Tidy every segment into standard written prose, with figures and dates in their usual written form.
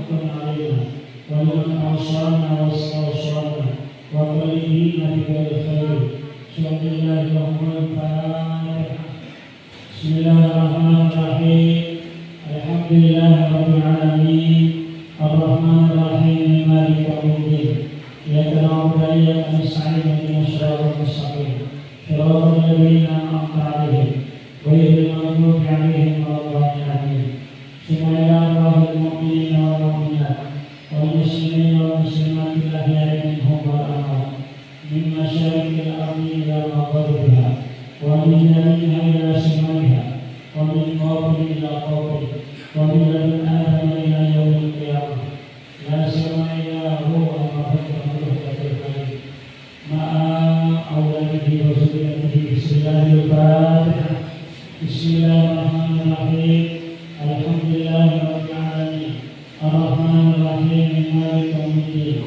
حقا علينا ولمن أوصانا واستوصانا وكلمنا بغير خير بسم الله الرحمن الرحيم بسم الله الرحمن الرحيم الحمد لله رب العالمين الرحمن الرحيم مالك يوم الدين إياك نعبد وإياك نستعين اهدنا الصراط المستقيم صراط الذين أنعمت عليهم غير المغضوب عليهم ولا الضالين ثم إلى الله المؤمنين والمؤمنات والمسلمين والمسلمات الأحياء منهم والأموات من مشارق الأرض إلى مغاربها ومن يمينها إلى شمالها ومن قبر إلى قبر ومن لدن آدم إلى يوم القيامة لا سمع إلا هو ومحمد رسول مع أولاده وذريته بسم الله الفاتحة بسم الله الرحمن الرحيم الحمد لله رب العالمين الرحمن الرحيم مالك يوم الدين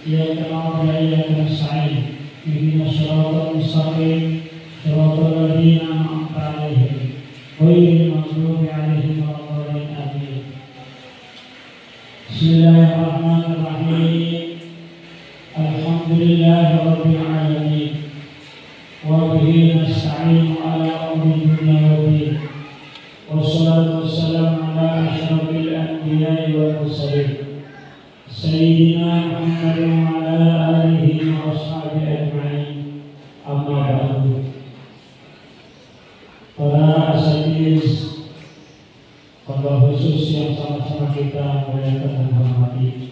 إياك نعبد وإياك نستعين اهدنا الصراط المستقيم صراط الذين أنعمت عليهم غير المغضوب عليهم ولا الضالين آمين. بسم الله الرحمن الرحيم الحمد لله رب العالمين وبه نستعين على أمر الدنيا والدين والصلاة والسلام على أشرف الأنبياء والمرسلين سيدنا محمد وعلى آله وأصحابه أجمعين أما بعد. Para asatiz, pada khusus yang sama-sama kita muliakan dan hormati,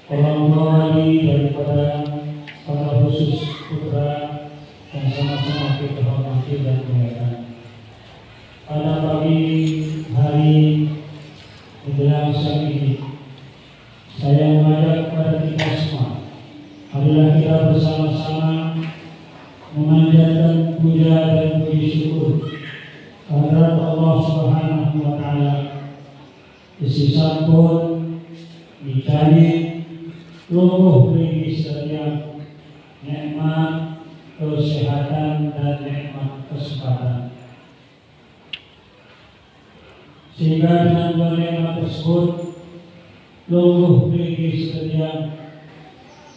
orang tua wali daripada pada khusus putra yang sama-sama kita hormati dan muliakan. Pada pagi hari menjelang siang ini, saya mengajak kepada kita semua, marilah kita bersama-sama memanjatkan puja dan puji syukur kehadirat Allah Subhanahu wa Ta'ala. Sisa pun dicari luruh bagi setiap nikmat kesehatan dan nikmat kesempatan, sehingga dengan dua nikmat tersebut luruh bagi setiap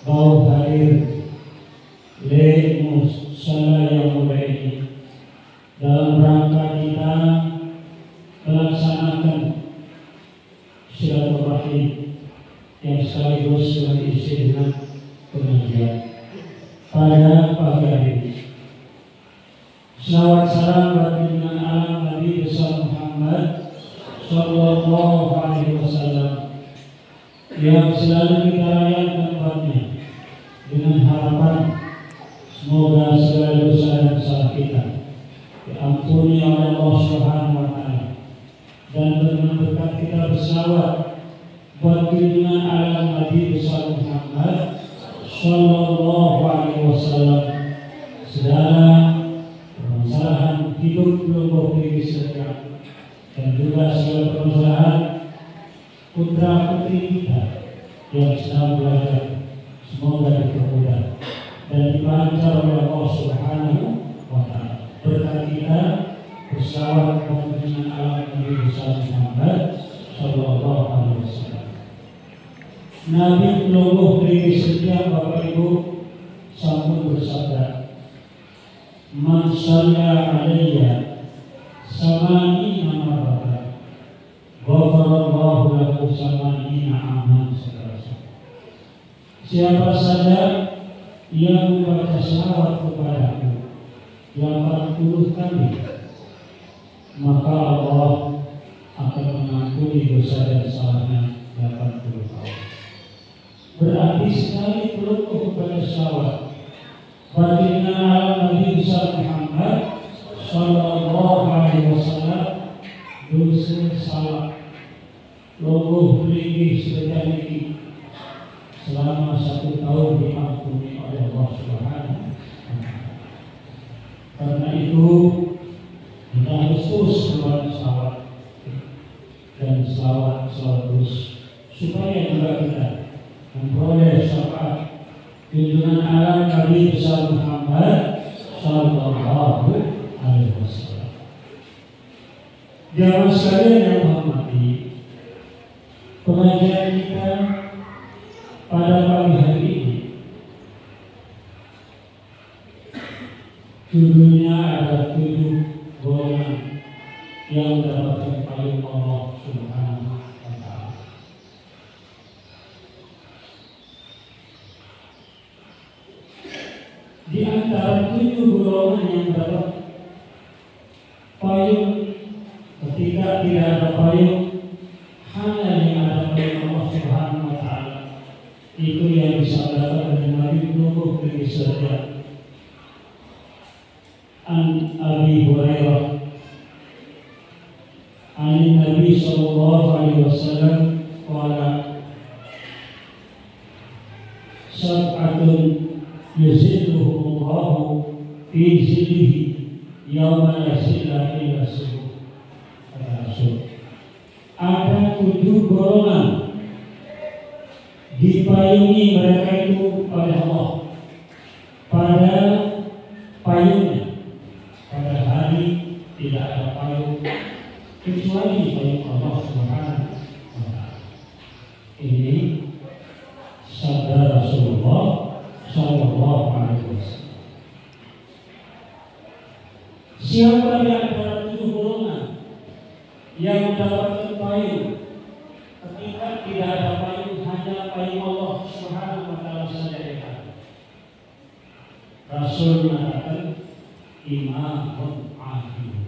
bau hadir lemus salah yang mulia ini dalam rangka kita melaksanakan silaturahim yang sekaligus diisi dengan pengajian pada pagi hari ini. Salawat salam bagi alam Nabi besar Muhammad Sallallahu Alaihi Wasallam yang selalu kita rayakan buatnya dengan harapan semoga segala dosa dan kesalahan kita diampuni oleh Allah Subhanahu wa Ta'ala, dan dengan berkat kita berselawat buat junjungan alam Nabi besar Muhammad Sallallahu Alaihi Wasallam. Segala permasalahan hidup luruh bagi setiap dan juga segala permasalahan putra putri kita yang sedang belajar semoga dipermudah dan dipancar oleh Allah Subhanahu wa Ta'ala. Berkat kita berselawat dengan alam Nabi besar Muhammad Sallallahu Alaihi Wasallam. Nabi peluluh bagi setiap Bapak Ibu sampun bersabda, "Man shalla alayya samani marratan, ghafarallahu lahu samani aman." Siapa saja yang membaca salawat kepadaku 80 kali, maka Allah akan mengampuni dosa dan salahnya 80 tahun. Berarti sekali peluk kepada salawat baginda alam Nabi besar Muhammad Sallallahu Alaihi Wasallam, dosa salah luruh beli sejak ini selama 1 tahun diampuni oleh Allah Subhanahu wa Ta'ala. Karena itu kita harus terus selawat dan selawat terus supaya juga kita memperoleh syafaat junjungan alam Nabi besar Muhammad Sallallahu Alaihi Wasallam. Jamaah sekalian yang hormati, pengajian kita pada pagi hari ini judulnya ada 7 golongan yang mendapatkan payung Allah Subhanahu wa Ta'ala. Di antara 7 golongan yang mendapat payung, ketika tidak ada payung, hanya yang ada payung Allah Subhanahu wa Ta'ala, itu yang disabdakan oleh Nabi Nuh bin Israil. An Abi Hurairah an Nabi sallallahu alaihi wasallam qala sab'atun yuzilluhum Allahu fi zillihi yauma la zilla illa zilluh. Ada 7 golongan dipayungi mereka itu oleh Allah pada payungnya. Pada hari tidak ada payung kecuali payung Allah Subhanahu wa Ta'ala. Ini sabda Rasulullah sallallahu alaihi wasallam. Siapa di antara 7 golongan yang mendapatkan payung ketika tidak ada payung, hanya payung Allah Subhanahu wa Ta'ala saja yang ada? Rasul mengatakan imamun adil.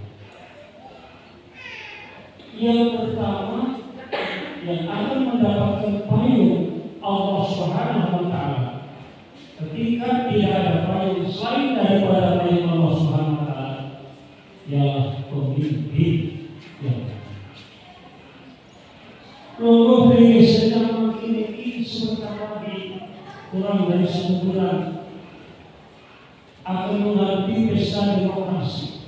Yang pertama yang akan mendapatkan payung Allah Subhanahu wa Ta'ala ketika tidak ada payung selain daripada payung Allah Subhanahu wa Ta'ala ialah pemimpin yang Logo dari sedang ini sebentar lagi kurang dari 1 bulan akan menghadapi pesta demokrasi.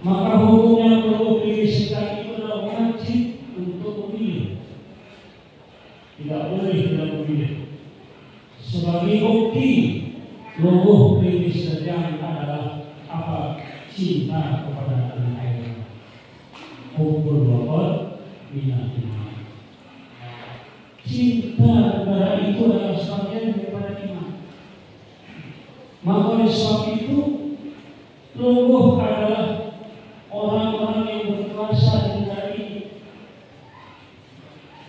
Maka hukumnya perlu disekat itu adalah wajib untuk memilih. Tidak boleh tidak memilih. Sebagai bukti logo dari sedang adalah apa? Cinta kepada tanah air. Hukum lokal minat. Cinta kepada itu adalah sebagian daripada iman. Maka oleh sebab itu logo adalah orang-orang yang berkuasa di negara ini,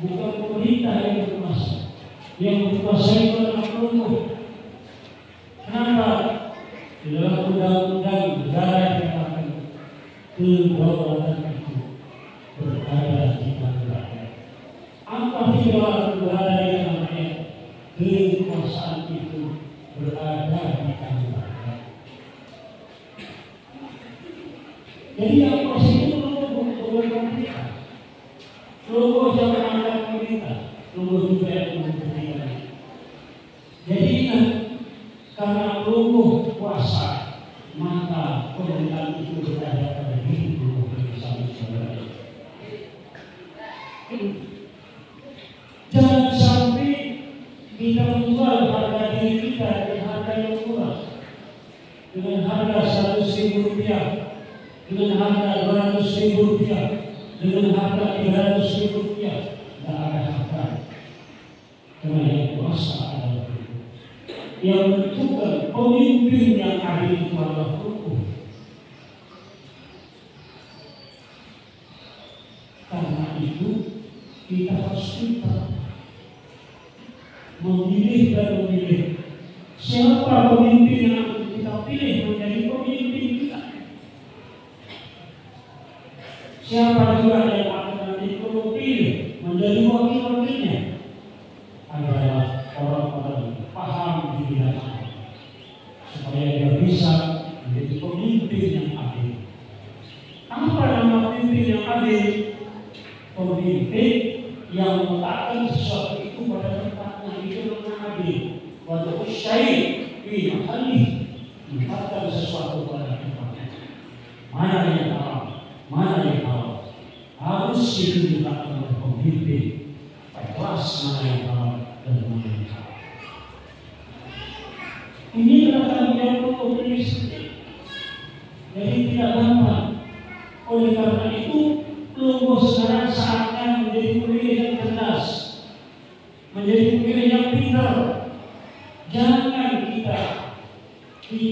bukan pemerintah yang berkuasa. Yang berkuasa itu adalah logo. Kenapa? Di dalam undang-undang negara yang dikatakan kedaulatan itu berada di tangan rakyat. Apa tidak berada di tangan rakyat? Kekuasaan itu berada di tangan rakyat. Jadi yang proses itu logo pemerintah. Logo jangan ada pemerintah. Logo juga yang pemerintah. Jadi ingat, karena logo kuasa, maka pemerintahan itu berada pada diri logo bersama-sama. Jangan sampai kita menjual harga diri kita dengan harga yang murah, dengan harga 100.000 rupiah, dengan harga 200.000 rupiah, dengan harga 300.000 rupiah. Tidak ada harga. Karena yang kuasa adalah itu. Yang menentukan pemimpin yang adil itu adalah hukum. Karena itu kita harus pintar memilih dan memilih siapa pemimpin yang akan kita pilih menjadi pemimpin kita. Siapa juga yang akan nanti kita pilih menjadi wakil-wakilnya adalah orang-orang yang paham di bidang agama, supaya dia bisa menjadi pemimpin yang adil. Apa nama pemimpin yang adil? Pemimpin yang meletakkan sesuatu itu pada tempatnya, itu namanya adil. Wajah syai' fi mahalih, menempatkan sesuatu pada tempatnya. Mana yang haram, mana yang halal, harus itu dilakukan oleh pemimpin. Kelas mana yang halal dan mana yang halal. Ini adalah yang perlu sendiri. Jadi tidak gampang. Oleh karena itu, logo sekarang saatnya menjadi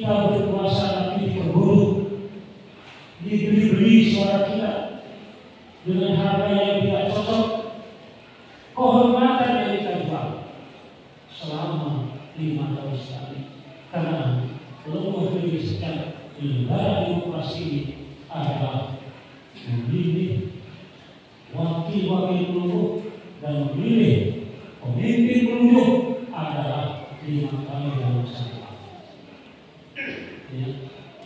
kita berkuasa tapi diperburuk, dibeli-beli suara kita dengan harga yang tidak cocok, kehormatan yang kita jual selama 5 tahun sekali. Karena lemah dari sekian negara demokrasi ini adalah memilih wakil-wakil peluru dan memilih pemimpin peluru adalah 5 kali dalam satu tahun. Ya.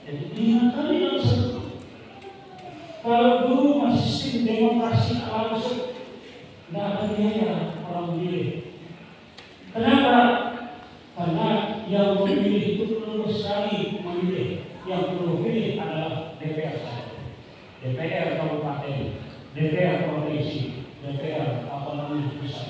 Jadi 5 kali dalam satu tahun. Kalau dulu masih sistem demokrasi langsung, tidak ada biaya orang memilih. Kenapa? Karena yang memilih itu perlu sekali memilih. Yang perlu memilih adalah DPR saja. DPR kabupaten, DPR provinsi, DPR pusat.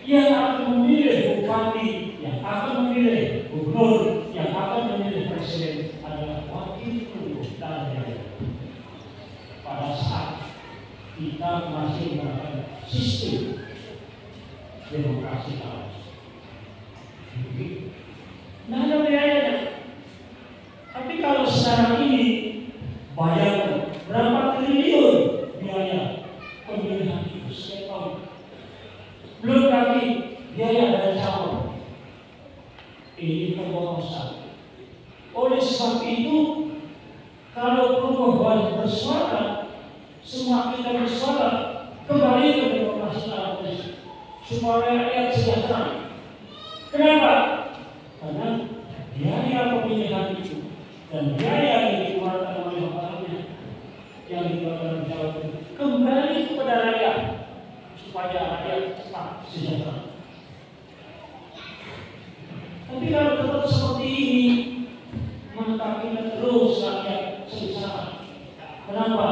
Yang akan memilih bupati, yang akan memilih gubernur, yang akan memilih presiden adalah wakil peluru dan daerah. Pada saat kita masih menggunakan sistem demokrasi langsung. Nah, ada biayanya. Tapi kalau sekarang ini bayangkan berapa triliun biaya pemilihan itu setiap tahun. Belum lagi biaya dari calon. Ini kebohongan. Oleh sebab itu, kalau perubahan bersuara, semua kita bersuara kembali ke demokrasi langsung supaya rakyat sejahtera. Kenapa? Karena biaya pemilihan itu dan biaya yang dikeluarkan oleh orangnya yang dikeluarkan Jawa Timur kembali kepada rakyat supaya rakyat cepat sejahtera. Tapi kalau tetap seperti ini, maka kita terus rakyat sengsara. Kenapa?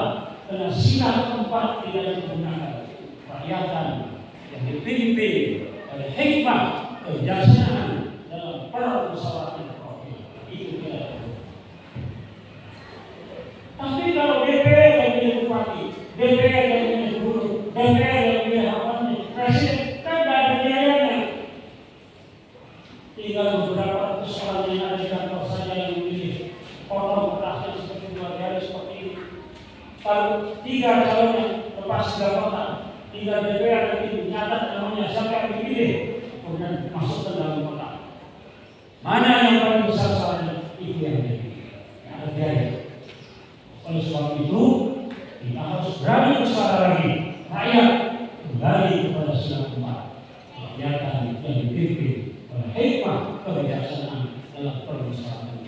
Karena silah keempat tidak digunakan. Rakyatan yang dipimpin oleh hikmah, kebijaksanaan dalam permusyawaratan itu tidak. Tapi kalau DPR yang pilih bupati, DPR yang pilih gubernur, DPR yang pilih presiden, kan tidak ada biayanya. Tinggal beberapa ratus orang yang ada di kantor saja yang memilih potong kerasnya seperti dua jari seperti ini. Kalau 3 calon yang lepas jabatan, 3 DPR nanti mencatat namanya siapa yang dipilih, kemudian masuk ke dalam kotak. Mana yang paling besar salahnya? Itu yang ada biaya. Oleh sebab itu, kita harus berani bersuara lagi. Rakyat kembali kepada silah keempat. Rakyat yang dipimpin oleh hikmah kebijaksanaan dalam permusyawaratan.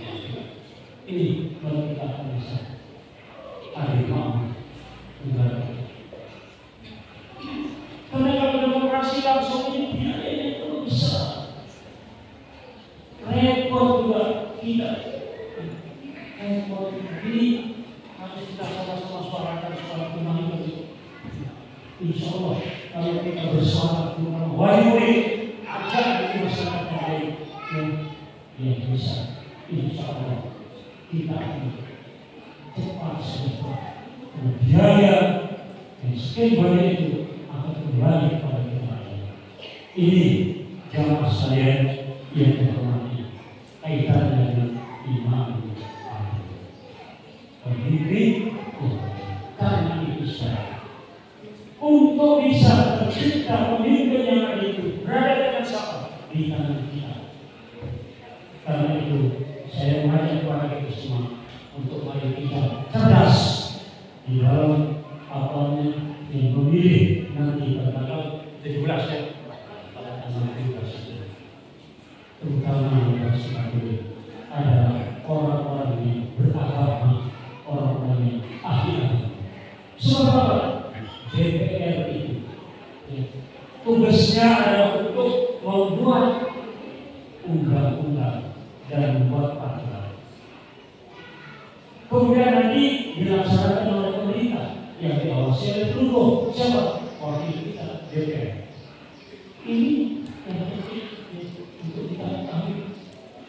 Ini kalau kita akan bisa harimau negara. Karena kalau demokrasi langsung ini biayanya terlalu besar. Repot juga kita. Repot ini harus kita sama-sama suarakan suara kembali begitu. Insya Allah kalau kita bersuara kembali, wajib agar di masyarakat yang lain yang bisa. Insya Allah kita akan cepat sejahtera. Biaya dan sekian banyak itu akan kembali kepada kita. Ini jamaah sekalian yang terhormati, kaitannya dengan iman. Pemimpin karena itu saya untuk bisa tercipta pemimpin yang ada itu berada dengan siapa di tangan kita. Karena itu saya mengajak kepada kita semua untuk mari kita cerdas di dalam apanya yang memilih nanti pada tanggal 17 ya, pada tanggal 17 terutama yang sebagai ada orang-orang yang beragama, orang-orang yang ahli agama. Sebab apa? DPR itu tugasnya adalah untuk membuat undang-undang dan membuat peraturan. Kemudian nanti dilaksanakan oleh pemerintah yang diawasi oleh pendukung. Siapa? Wakil kita, DPR. Ini yang penting untuk kita ketahui.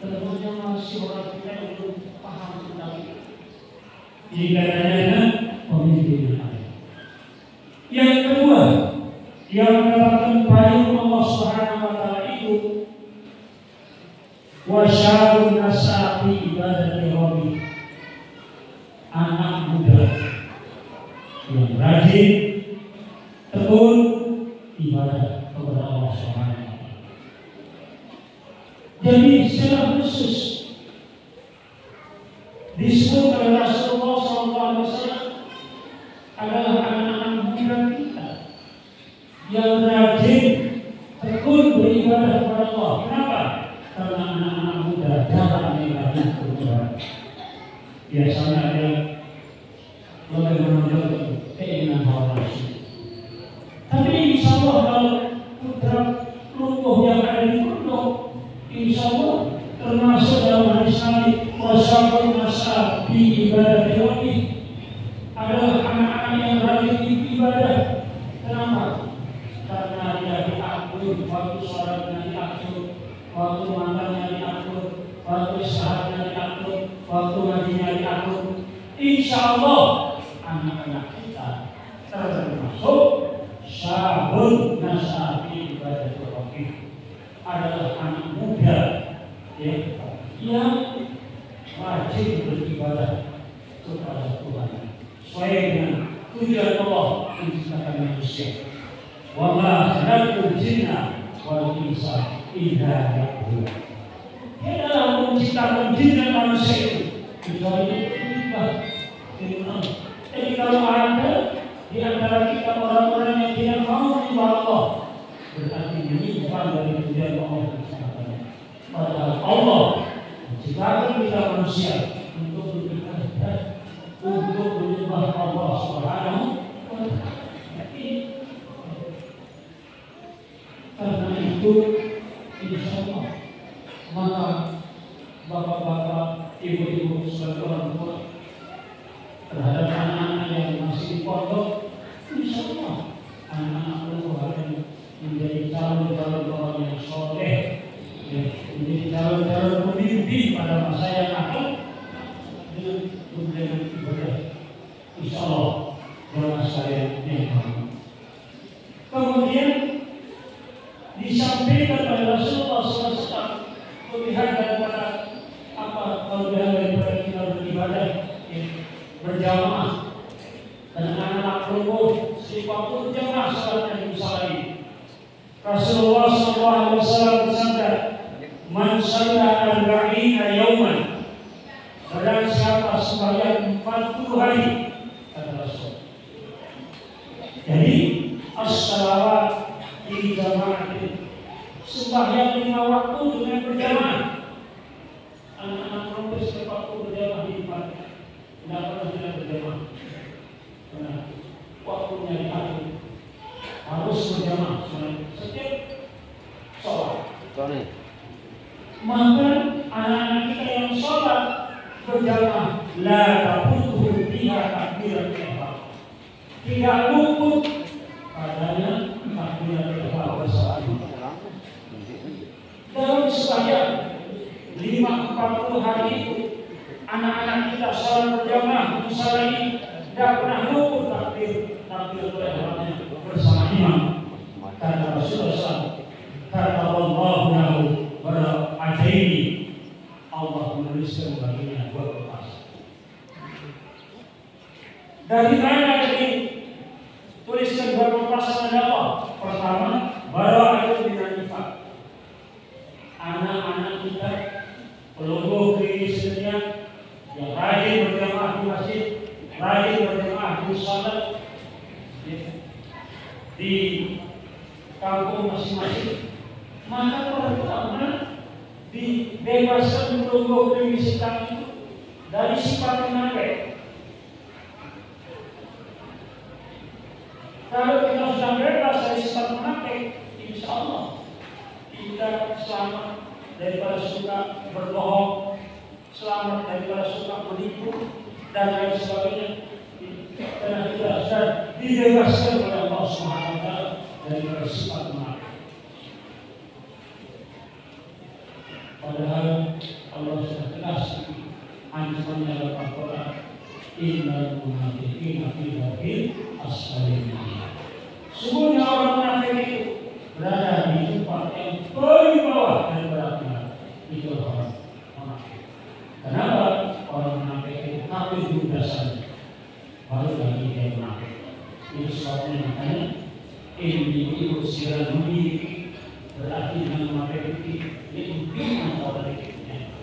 Tentunya masih orang kita yang belum paham tentang ini. Ini katanya pemimpin yang ada. Yang kedua, yang mendapatkan payung Allah Subhanahu wa Ta'ala itu wa syarrun nasabi ibadati rabbi, anak muda yang rajin tekun ibadah kepada Allah Subhanahu wa taala. Jadi secara khusus disebut oleh Rasulullah SAW adalah anak-anak muda kita yang rajin tekun beribadah kepada Allah. Kenapa? Karena anak-anak muda jarang yang rajin beribadah. Biasanya dia lebih menonjol keinginan hawa nafsu. Tapi insya Allah kalau putra lumpuh yang ada di pondok, insya Allah termasuk dalam hadis Nabi wasyarrun nasabi ibadati rabbi, adalah anak-anak yang rajin ibadah. Kenapa? Karena dia diatur, waktu sholatnya diatur, waktu makannya diatur, waktu istirahatnya diatur, waktu ngajinya diatur. Insya Allah anak-anak kita termasuk syarrun nasabi ibadati rabbi, adalah anak muda yang wajib beribadah kepada Tuhan sesuai dengan tujuan Allah menciptakan manusia. Wa ma khalaqtul jinna wal insa illa liya'budun. Dia adalah menciptakan jin dan manusia itu kecuali ibadah. Jadi kalau ada di antara kita orang-orang yang tidak mau menyembah Allah, berarti menyimpang dari tujuan Allah menciptakannya. Padahal Allah menciptakan kita manusia untuk beribadah, untuk menyembah Allah Subhanahu wa taala. Karena itu insya Allah maka bapak-bapak, ibu-ibu sebagai orang tua terhadap anak-anak yang masih di pondok, insya Allah anak-anak itu akan menjadi calon-calon orang yang soleh, menjadi calon-calon pemimpin pada masa yang akan dengan kemudian ibadah. Insya Allah dalam saya yang kemudian disampaikan oleh Rasulullah SAW melihat daripada apa kemudian daripada kita beribadah berjamaah dan anak-anak kelompok siapapun jamaah salatnya di musola ini. Rasulullah SAW bersabda, "Man shalla arba'ina yauman." Barang siapa sembahyang 40 hari, kata Rasul. Jadi as-salawat di jamaah itu sembahyang 5 waktu dengan berjamaah. Anak-anak kelompok siapapun berjamaah di depan, tidak pernah tidak berjamaah. Karena waktunya diatur, harus berjamaah setiap sholat. Maka anak-anak kita yang sholat berjamaah la tafutuhu biha takbiratul ihram, tidak luput padanya takbiratul ihram bersama. Dalam sembahyang 40 hari itu anak-anak kita sholat berjamaah di musola ini tidak pernah luput takbiratul ihramnya bersama imam. Kata Rasulullah SAW, kata Allahu lahu wa ajaini, Allah menuliskan baginya 2 kertas. Dari mana ini tuliskan 2 kertas ada apa? Pertama, bara'atun minan nifaq. Anak-anak kita peluluh Kristennya yang rajin berjamaah di masjid, rajin berjamaah di salat di kampung masing-masing, maka pertama dibebaskan peluluh Kristen itu dari sifat munafik. Kalau kita sudah bebas dari sifat munafik, insya Allah kita selamat daripada suka berbohong, selamat daripada suka menipu dan lain sebagainya. Karena kita sudah dibebaskan oleh Allah Subhanahu wa taala dari sifat munafik. Padahal Allah sudah tegas ancamannya dalam Al-Quran, innal munafiqina fi darkil asfalin. Sungguhnya orang munafik itu berada di tempat yang paling bawah daripada neraka. Itu makanya ini usiran bumi berarti dengan memakai putih ini pimpinan politiknya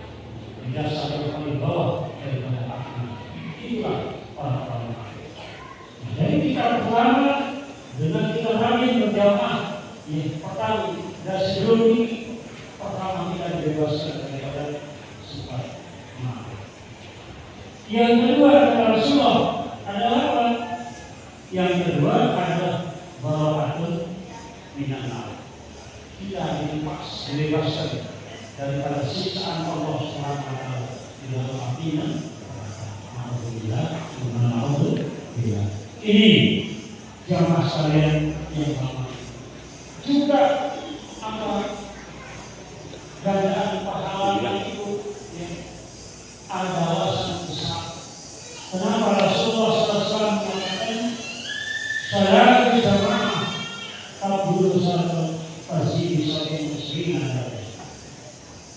tidak sampai paling bawah daripada akhir. Itulah orang-orang. Jadi kita pertama dengan kita rajin berjamaah pertama dan sebelum ini pertama kita dibebaskan daripada sifat maaf. Yang kedua adalah Rasulullah adalah apa? Yang kedua adalah bara'atun minan nar. Kita dibebaskan daripada siksaan Allah Subhanahu wa taala di dalam api neraka. Alhamdulillah, alhamdulillah. Ini jamaah sekalian yang pertama. Juga apa keadaan pahala itu adalah sangat besar. Kenapa Rasulullah SAW mengatakan salat jamaah kabul salat pasti bisa muslimin,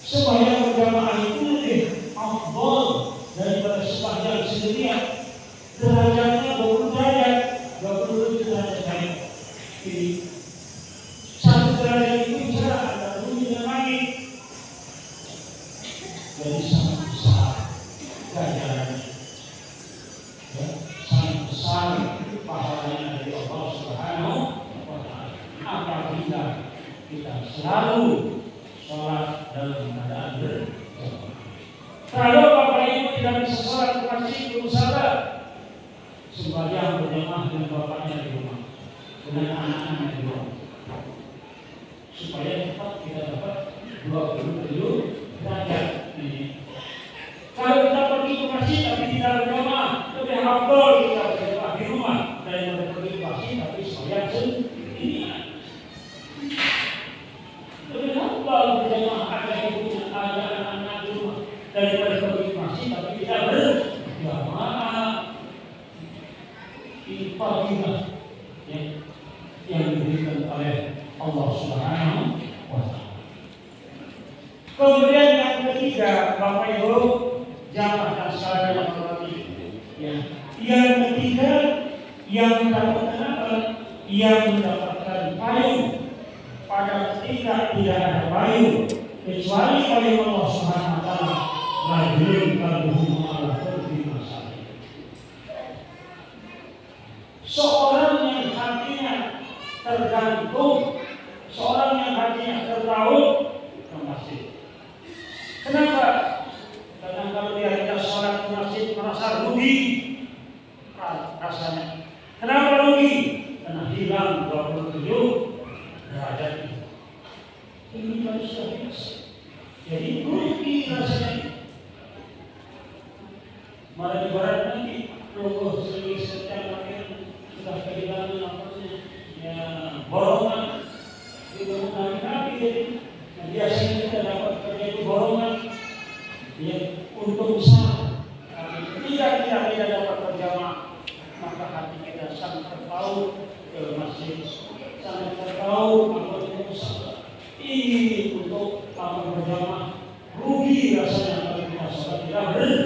supaya berjamaah itu lebih afdal daripada sembahyang sendirian. Derajatnya 20 derajat, 27 derajat. Ini satu derajat itu bisa ada bumi dan langit. Jadi sangat besar ganjarannya, sangat besar pahalanya dari Allah Subhanahu wa taala. Apabila kita selalu sholat dalam keadaan berjamaah. Kalau Bapak Ibu tidak bisa sholat di masjid, berusaha sembahyang berjamaah dengan bapaknya di rumah, dengan anak-anaknya di rumah, supaya cepat kita dapat 27 derajat ini. Kalau kita pergi ke masjid tapi tidak berjamaah, lebih afdal kita berjamaah di rumah daripada pergi ke masjid tapi sembahyang sendirian. Lebih afdal berjamaah ada ibu, ada anak-anak di rumah daripada pergi ke masjid tapi tidak berjamaah. Ini fadilah yang diberikan oleh Allah Subhanahu wa taala. Kemudian yang ketiga, Bapak Ibu jamaah dan saudara yang hormati. Yang ketiga yang mendapatkan apa? Yang mendapatkan payung pada ketika tidak ada payung kecuali payung Allah Subhanahu wa taala. Rajulun qalbuhu ala qalbi masalih. Seorang yang hatinya tergantung, seorang yang hatinya terpaut ke masjid. Kenapa? Karena kalau dia tidak sholat ke masjid merasa rugi rasanya. Kenapa rugi? Karena hilang 27 derajat itu. Ini manusia biasa. Jadi rugi rasanya. Malah ibarat nanti logo setiap makin sudah kehilangan namanya borongan itu kaki jadi biasanya kita dapat kerja itu borongan untuk usaha. Tidak dapat berjamaah, maka hati kita sangat terpaut ke masjid, sangat terpaut untuk usaha. Ini untuk amal berjamaah rugi rasanya kalau kita sholat tidak berjamaah.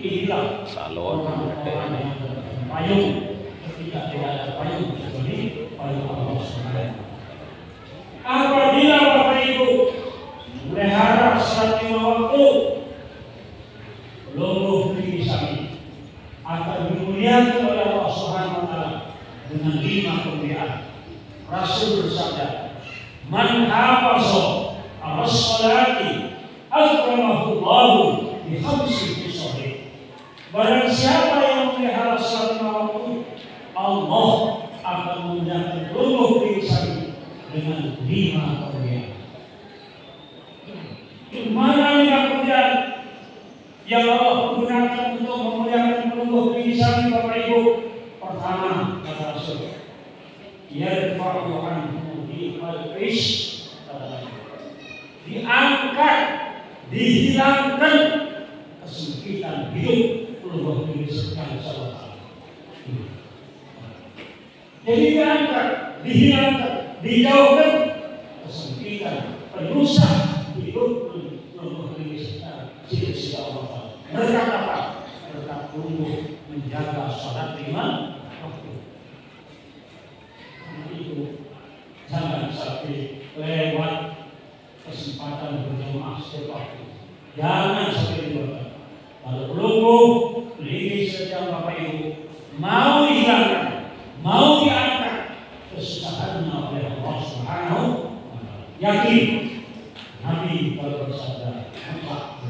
Inilah orang-orang yang payung ketika tidak ada payung kecuali payung Allah Subhanahu. Apabila Bapak Ibu melihara salat 5 waktu, luluh tinggi kami akan dimuliakan oleh Allah Subhanahu wa taala dengan 5 kemuliaan. Rasul bersabda, "Man hafaza 'ala sholati akramahu Allahu bi khamsi sholih." Barang siapa yang memelihara salat 5 waktu, Allah akan memuliakan luluh tinggi kami dengan 5 kemuliaan. Mana 5 kemuliaan yang Allah gunakan untuk memuliakan luluh tinggi kami, Bapak Ibu? Pertama, kata Rasul, yarfa'u anhu al-ish, diangkat, dihilangkan kesempitan hidup luluh tinggi sekali salat. Jadi diangkat, dihilangkan, dijauhkan kesempitan, pendosa hidup luluh tinggi sekali Allah. Berkat apa? Berkat tumbuh menjaga salat 5 waktu. tapi lewat kesempatan berjamaah setiap waktu. Jangan sampai dilupakan. Kalau lumpuh, ini sejak Bapak Ibu mau dihilangkan, mau diangkat kesusahannya oleh Allah Subhanahu wa Ta'ala. Yakin Nabi kalau bersabda apa?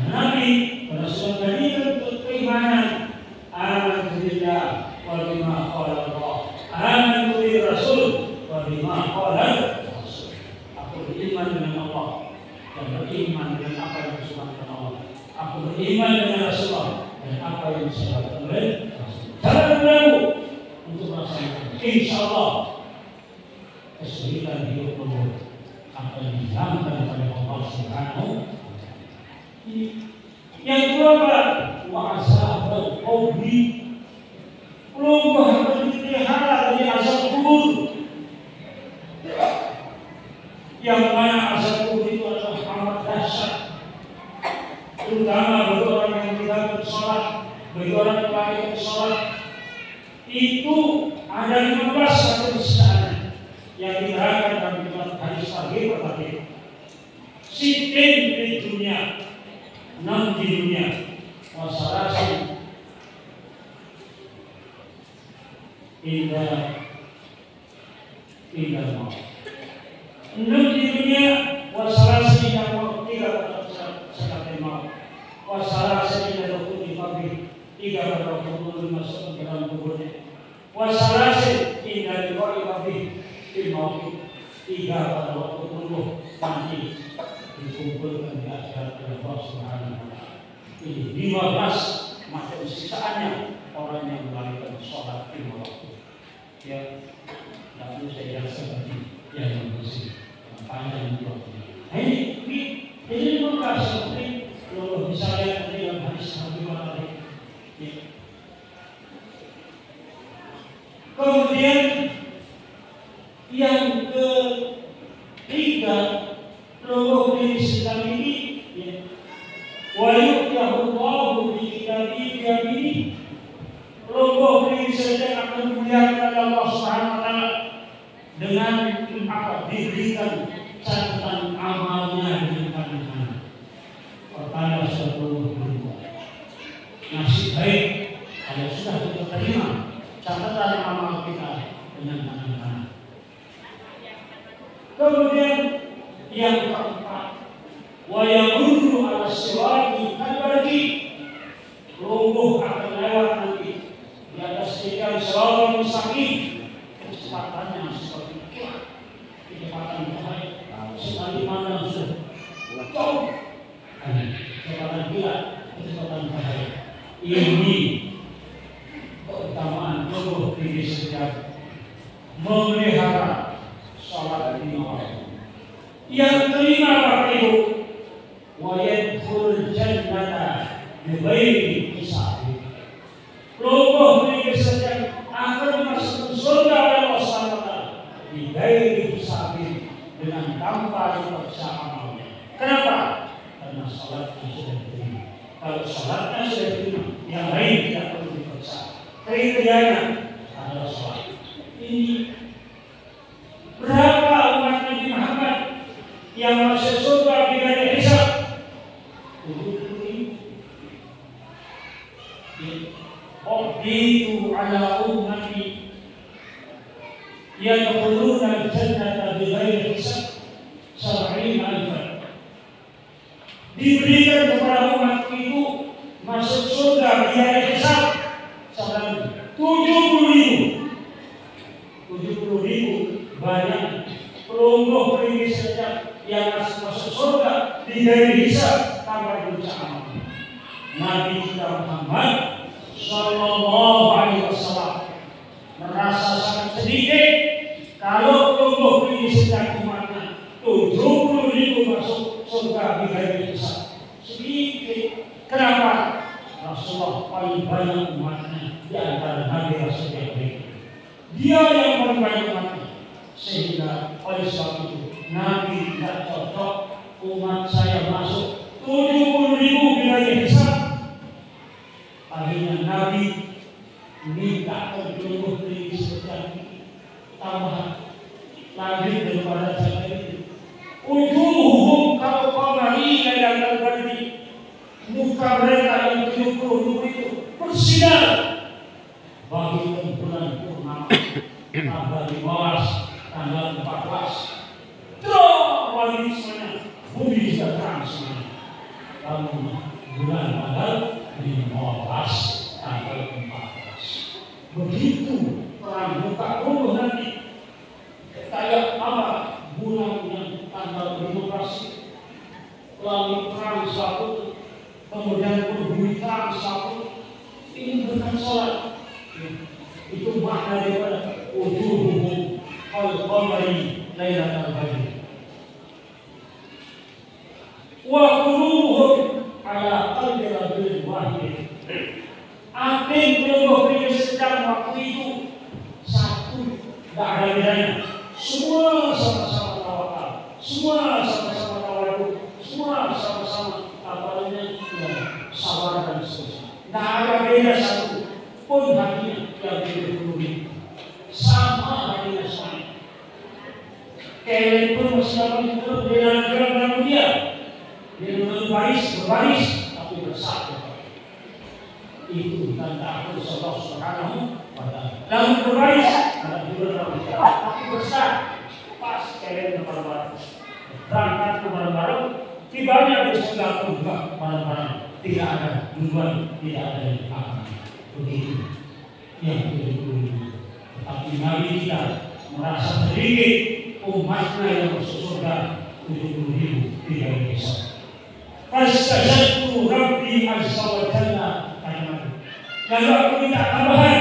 Nabi pada suatu kalimat keimanan, amantu billah wa bima qala Allah, amantu bi Rasul wa bima qala Rasul. Aku beriman dengan Allah dan beriman dengan apa yang disebutkan Allah. Aku beriman dengan Rasulullah dan apa yang disebutkan oleh Rasul. Jangan ragu untuk melaksanakan. Insya Allah kesulitan hidup akan dihilangkan oleh Allah Subhanahu. Yang kedua, wa'azabul qabri, lumpuh akan dipelihara dari azab kubur. Yang mana azab kubur itu adalah amat dahsyat, terutama bagi orang yang tidak bersolat, bagi orang yang lalai bersolat. Itu ada 15 satu kesusahan yang diterangkan dalam kitab hadis Sahih Bukhari. Sitin di dunia, 6 di dunia, wasalasin indah maut. 6 di dunia, wasalasin indah maut, 3 pada saat maut. Wasalasin indah maut di pabrik, 3 pada waktu masuk ke dalam kuburnya. Wasalasin indah di pabrik di maut, 3 pada waktu tubuh mati dikumpulkan di akhirat oleh Allah Subhanahu wa Ta'ala. Ini 15 macam siksaannya orang yang melalaikan sholat 5 waktu. Ya, lalu saya rasa tadi yang bersih panjang waktunya. Ini bukan seperti kalau misalnya tadi dalam hadis Nabi Muhammad. Kemudian yang ketiga, luluh diri sedang ini, wayuk yahullahu di kitabih ini, luluh diri sedang akan dimuliakan Allah Subhanahu wa Ta'ala dengan apa? Diberikan catatan amalnya dengan tangan. Pertama 10.000. Nasib baik kalau sudah kita terima catatan amal kita dengan tangan. Kemudian yang keempat, wa yamurru ala sirati kalbarki, lumpuh akan lewat nanti di atas jalan siratal mustaqim, kecepatannya seperti kilat, kecepatan cahaya sekali pandang sudah jauh, kecepatan kilat, kecepatan cahaya. Ini keutamaan lumpuh diri sejak memelihara sholat 5 waktu. Yang kelima, Bapak Ibu, wa yadkhulul jannata bi ghairi hisab. Lumpuh diri sejak akan masuk surga oleh Allah Subhanahu wa Ta'ala bi ghairi hisab, dengan tanpa diperiksa amalnya. Kenapa? Karena salatnya sudah diterima. Kalau salatnya sudah diterima, yang lain tidak perlu diperiksa. Kriterianya adalah salat. Ini berapa umat Nabi Muhammad yang masuk surga bila hisab? 70.000. Ubidu ala ummati yadkhuluna al-jannata bighairi hisab 70.000. Diberikan kepada umat itu masuk surga bila hisab 70.000. 70.000 banyak. Lumpuh diri sejak yang masuk surga di dari hisab tanpa diperiksa amal. Nabi kita Muhammad Sallallahu Alaihi Wasallam merasa sangat sedikit kalau lumpuh diri sejak umatnya 70.000 masuk surga di dari hisab. Sedikit. Kenapa? Rasulullah paling banyak umatnya di antara Nabi Rasul yang baik. Dia yang paling banyak umatnya. Sehingga oleh sebab itu Nabi tidak cocok umat saya masuk 70.000 bila hisab. Akhirnya Nabi minta lumpuh diri sejak tambahan lanjut daripada cerita itu. Wujuhum kal qamari lailatal badri, muka mereka yang 70 itu bersinar bagi bulan purnama tanggal 15, tanggal 14. Wangi semuanya, bumi sudah terang semuanya. Lalu bulan tanggal 15, tanggal 14. Begitu terang muka rumah nanti. Kayak apa? Bulan yang tanggal 15 lalu terang satu, kemudian berbunyi terang satu. Ini bukan sholat. Itu makna daripada wujuhum kal qamari lailatal badri. Wa qulubuhum ala qalbi rajulin wahid. Amin qulubuhum sedang waktu itu satu, tidak ada bedanya. Semua sama-sama tawakal, semua sama-sama tawaduk, semua sama-sama sabar dan seterusnya. Tidak ada beda satu pun hatinya yang beda-beda. Sama hatinya sama. Kayak pun masih dalam dia. Dia berbaris, tapi bersatu. Itu tanda aku Allah Subhanahu wa Ta'ala. Lalu berbaris, ada juga tapi bersatu. Pas kalian bareng-bareng. Berangkat ke bareng-bareng, tibanya bersenggak juga bareng-bareng. Tidak ada duluan, tidak ada yang akan. Begitu yang dulu. Tapi mari kita merasa sedikit umatnya yang masuk surga 70.000 tidak bisa. Fastajabtu Rabbi azza wa jalla. Lalu aku minta tambahan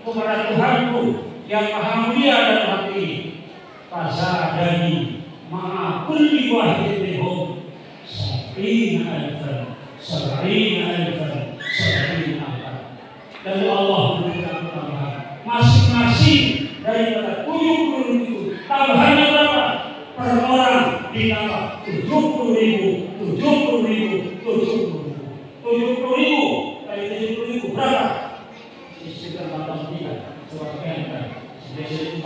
kepada Tuhanku yang maha mulia dalam hati ini. Fazadani ma'a kulli wahidin minhum sab'ina alfan. Lalu Allah memberikan tambahan masing-masing daripada 70 itu. Tambahannya berapa? Per orang ditambah 70.000, 70.000, 70.000 kali 70.000 berapa? Istiqlal matang 3 surat Al-Qur'an 94.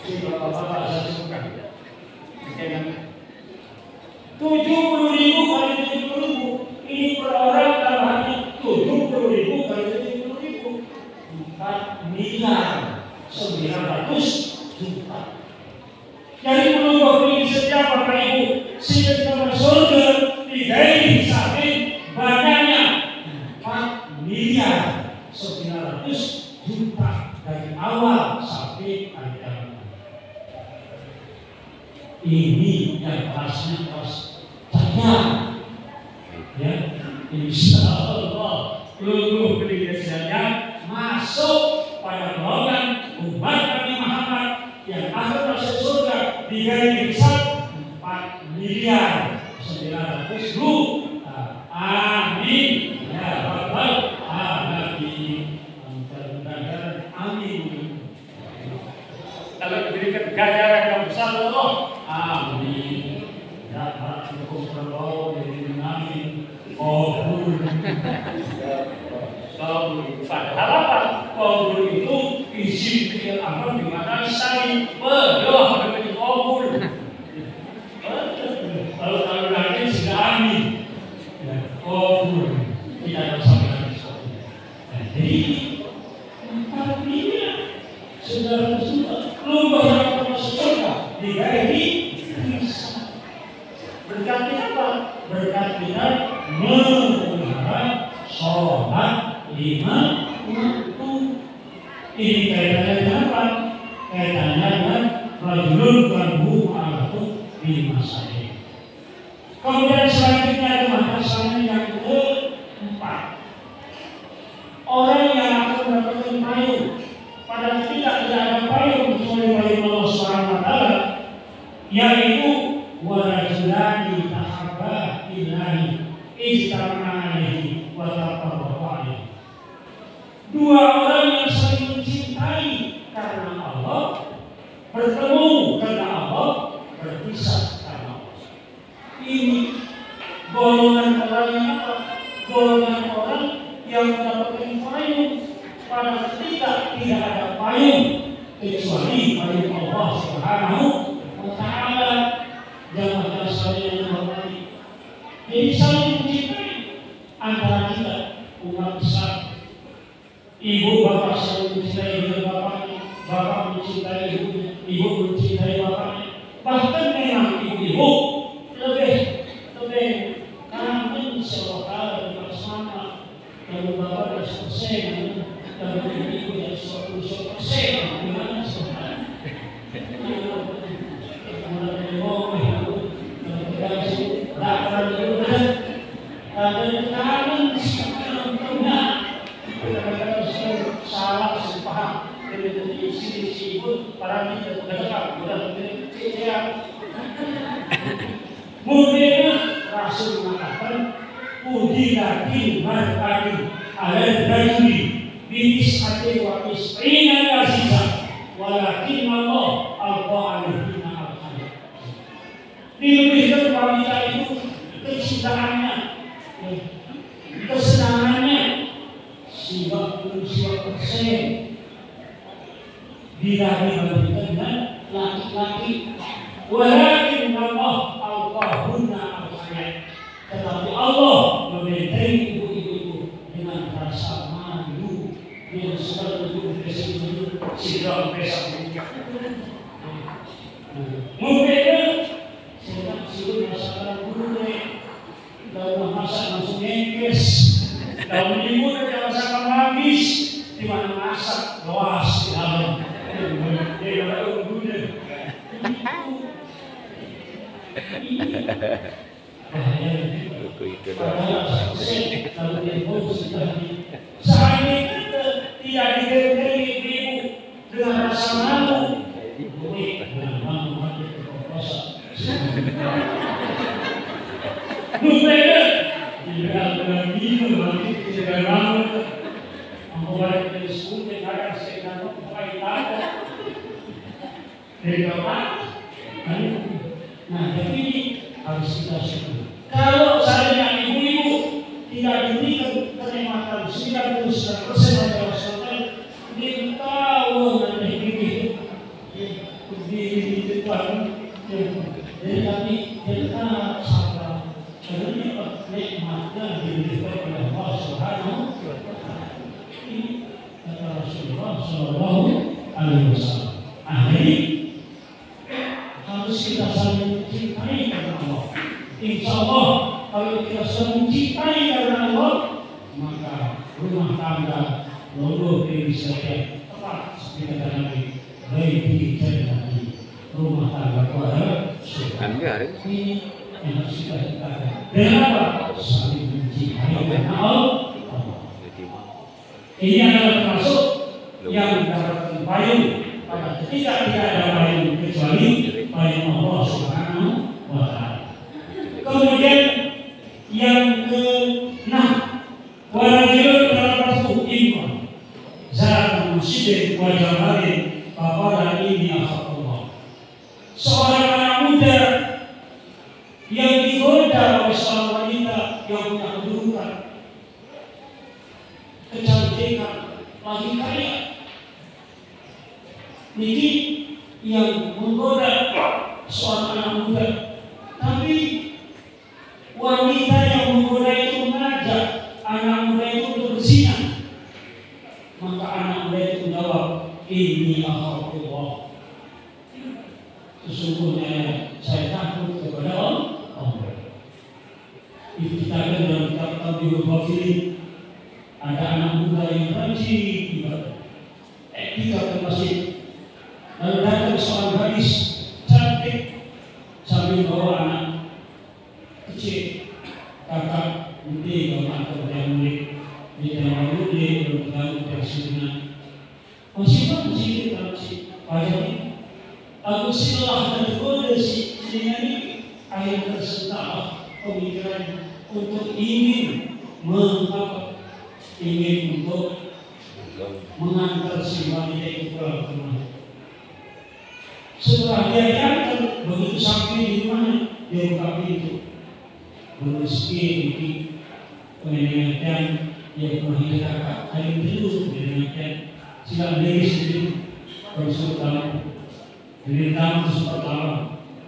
Ini bapak-bapak saya sebutkan. 70.000 kali 70.000 ini per orang tambahannya 70.000 kali 70.000 4 miliar 900 juta. Jadi menunggu ini setiap Bapak Ibu sehingga kita masuk surga digaji sampai banyaknya 4 miliar 900 juta dari awal sampai akhir. Ini yang kelasnya kelas tanya, ya, insya Allah seluruh pendidikannya masuk pada golongan umat Nabi Muhammad yang akan masuk surga digaji besar 4 miliar 900 juta. Amin ya rabbal alamin. Amin. Kalau diberikan ganjaran yang besar Allah, amin. Ya Rabbukum berdoa dari amin. Padahal apa? Qabul itu isi fikir amal di mana saya berdoa dengan qabul. Kalau nanti sudah amin, qabul tidak ada sampai seperti. Jadi empat miliar sudah lomba yang termasuk surga digaji bisa. Berkat apa? Berkat kita memelihara sholat 5 waktu. Ini kaitannya dengan apa? Kaitannya dengan rajulun qalbuhu ma'alatu di masa ini. Kemudian selanjutnya masalah yang keempat, orang yang akan mendapatkan payung pada tidak ada payung kecuali payung Allah Subhanahu wa Ta'ala, yaitu warajulani tahabba ilahi ijtama'a alaihi wa tafarraqa alaihi. Dua orang yang saling mencintai karena Allah, bertemu karena Allah, berpisah karena Allah. Ini golongan orang yang apa? Golongan orang yang mendapatkan payung pada ketika tidak ada payung. kecuali pada Allah Subhanahu wa Ta'ala. Jamaah sekalian yang hormati, jadi saling mencintai antara kita umat besar. Ibu bapak saling mencintai dengan bapaknya, bapak mencintai ibunya, ibu mencintai bapaknya. Bahkan memang ibu lebih kangen seorang di asmana, kalau bapak 100%, kalau ibu ya 100%, gimana sebenarnya? Salah sepaham dari isi ibu para ini berdekat bukan kemudian Rasul mengatakan uji lagi markadi alal rajuli binis ati wa isrina kasisa walakin Allah alaihi al-hayat. Dilebihkan wanita itu kecintaannya, kesenangannya 90% dibandingkan dengan laki-laki. Walakin Allah Allahunna al-hayat. Tetapi Allah membentengi ibu-ibu dengan rasa malu yang selalu bersedia sidang besok. Mungkin sedang suruh masakan guru dalam masak langsung ngekes. Dalam minggu ada masakan habis di mana masak luas di dalam. Dia ada guru. Seandainya tidak diberi ibu dengan rasa malu, nah, tapi harus kita syukur. Kalau seandainya ibu-ibu tidak diberikan kenikmatan 99% oleh Rasulullah, dia tahu nanti di depan. Jadi kami kita sabar. Karena nikmatnya diberikan oleh Allah Subhanahu wa Ta'ala. Ini kata Rasulullah Sallallahu Alaihi Wasallam. Jadi harus kita saling mencintai karena Allah. Insya Allah kalau kita saling mencintai karena Allah, maka rumah tangga luluh dari saya tepat seperti kata Nabi, baik jadi rumah tangga kepada surga. Ini yang harus kita katakan. Dan apa? Saling mencintai karena Allah. Ini adalah termasuk yang mendapatkan payung pada ketika tidak ada payung kecuali payung Allah Subhanahu wa Ta'ala. Kemudian yang ke-6, warajul tarabatu iman zat musibin wa jamalin faqala inni akhafullah. Seorang anak muda yang digoda oleh seorang wanita yang punya kedudukan, kecantikan, lagi kaya. Ini yang menggoda seorang anak muda. Tapi wanita yang menggoda itu mengajak anak muda itu untuk berzina. Maka anak muda itu menjawab, inni akhafullah. Sesungguhnya saya takut kepada Allah. Itu kita akan dalam kitab Tabligh Ghafilin. Ada anak muda yang rajin ibadah, etika bermasjid. Lalu datang seorang gadis cantik sambil bawa anak kecil, kakak, budi, bapak atau yang murid, di dalam budi, dalam persidangan. Masih dalam si pajak ini. Aku silah dan tergoda si ini akhirnya tersentak pemikiran untuk ingin untuk mengantar si wanita itu pulang ke rumah. Setelah dia datang, begitu sampai di rumah, dia buka pintu, menuski di pengingatkan dia pernah kakak, ayo dulu pengingatkan, silakan diri sendiri. konsultan diminta untuk pertama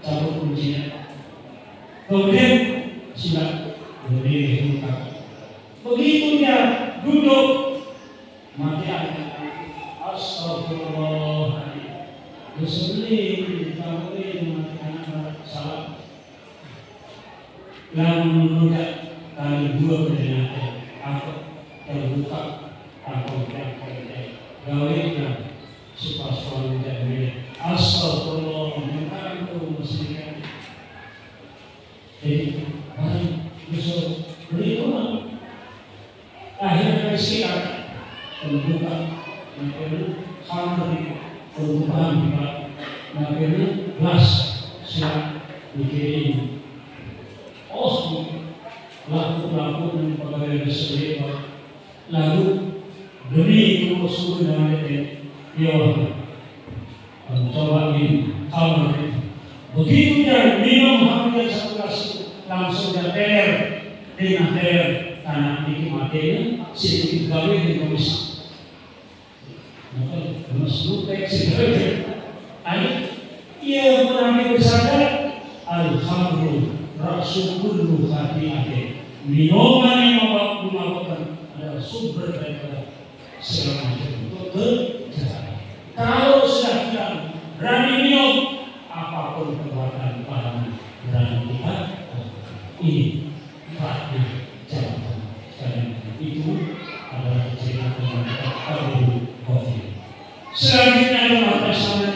cabut kuncinya, kemudian sudah berdiri buka. Begitu dia duduk mati astagfirullahaladzim, kesulitan kamu ini mati salah. Lalu menunda kali dua berdiri aku terbuka aku gawe supaya suami jadi astagfirullahaladzim aku mesti jadi hari besok beli rumah akhirnya siap terbuka perlu kamar perubahan juga perlu gelas siap dikirim laku dan pegawai sendiri lalu demi itu suruh dengan dia coba ini kamar begitu dia minum hampir satu gelas langsung dia ter dengan ter karena nikmatinya sedikit gawe di komisi maka masuk teks itu ia mengambil bersadar alhamdulillah rasul kullu khati'atin minuman yang memabukkan adalah sumber daripada segala macam kejahatan. Kalau sudah tidak berani minum apapun perbuatan para berani kita ini pasti jabatan sekalian itu adalah cerita tentang Abu Bakar. Selanjutnya adalah pasangan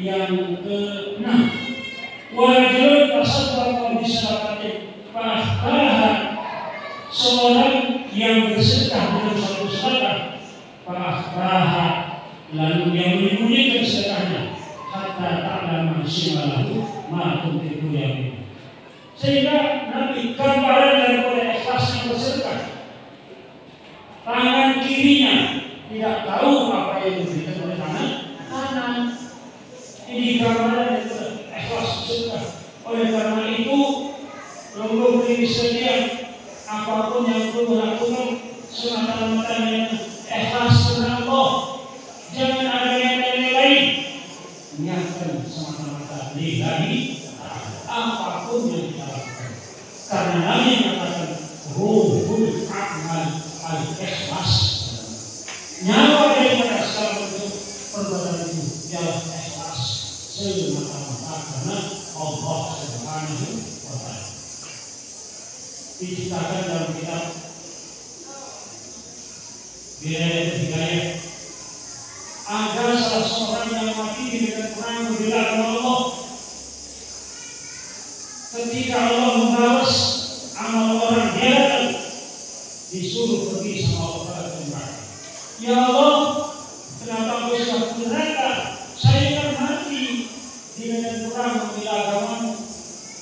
yang ke-6 wajib tasaddaq bisadaqatin fa'ahtaha seorang yang bersedekah dengan suatu sedekah fa'ahtaha lalu yang menyembunyikan sedekahnya hatta ta'lama shimalahu ma tunfiqu yamin sehingga Nabi gambaran daripada ikhlasnya bersedekah tangan kirinya tidak tahu apa yang diberikan oleh tangan kanan. Ini gambaran ikhlas sedekah. Oleh karena itu, lembut diri sendiri apapun yang perlu dilakukan semata-mata yang ikhlas karena Allah. Jangan ada yang lain. Niatkan semata-mata lillahi apapun yang kita lakukan. Karena Nabi mengatakan ruhul amal al-ikhlas. Nyawa daripada segala bentuk perbuatan itu ialah ikhlas semata-mata karena Allah Subhanahu wa Ta'ala. Diceritakan dalam kitab Bidayah Hidayah ada salah seorang yang mati di dekat perang membela Allah. Ketika Allah membalas amal orang dia disuruh pergi sama orang neraka. Ya Allah, kenapa Engkau sudah ke neraka? Saya kan mati di medan perang membela agamamu.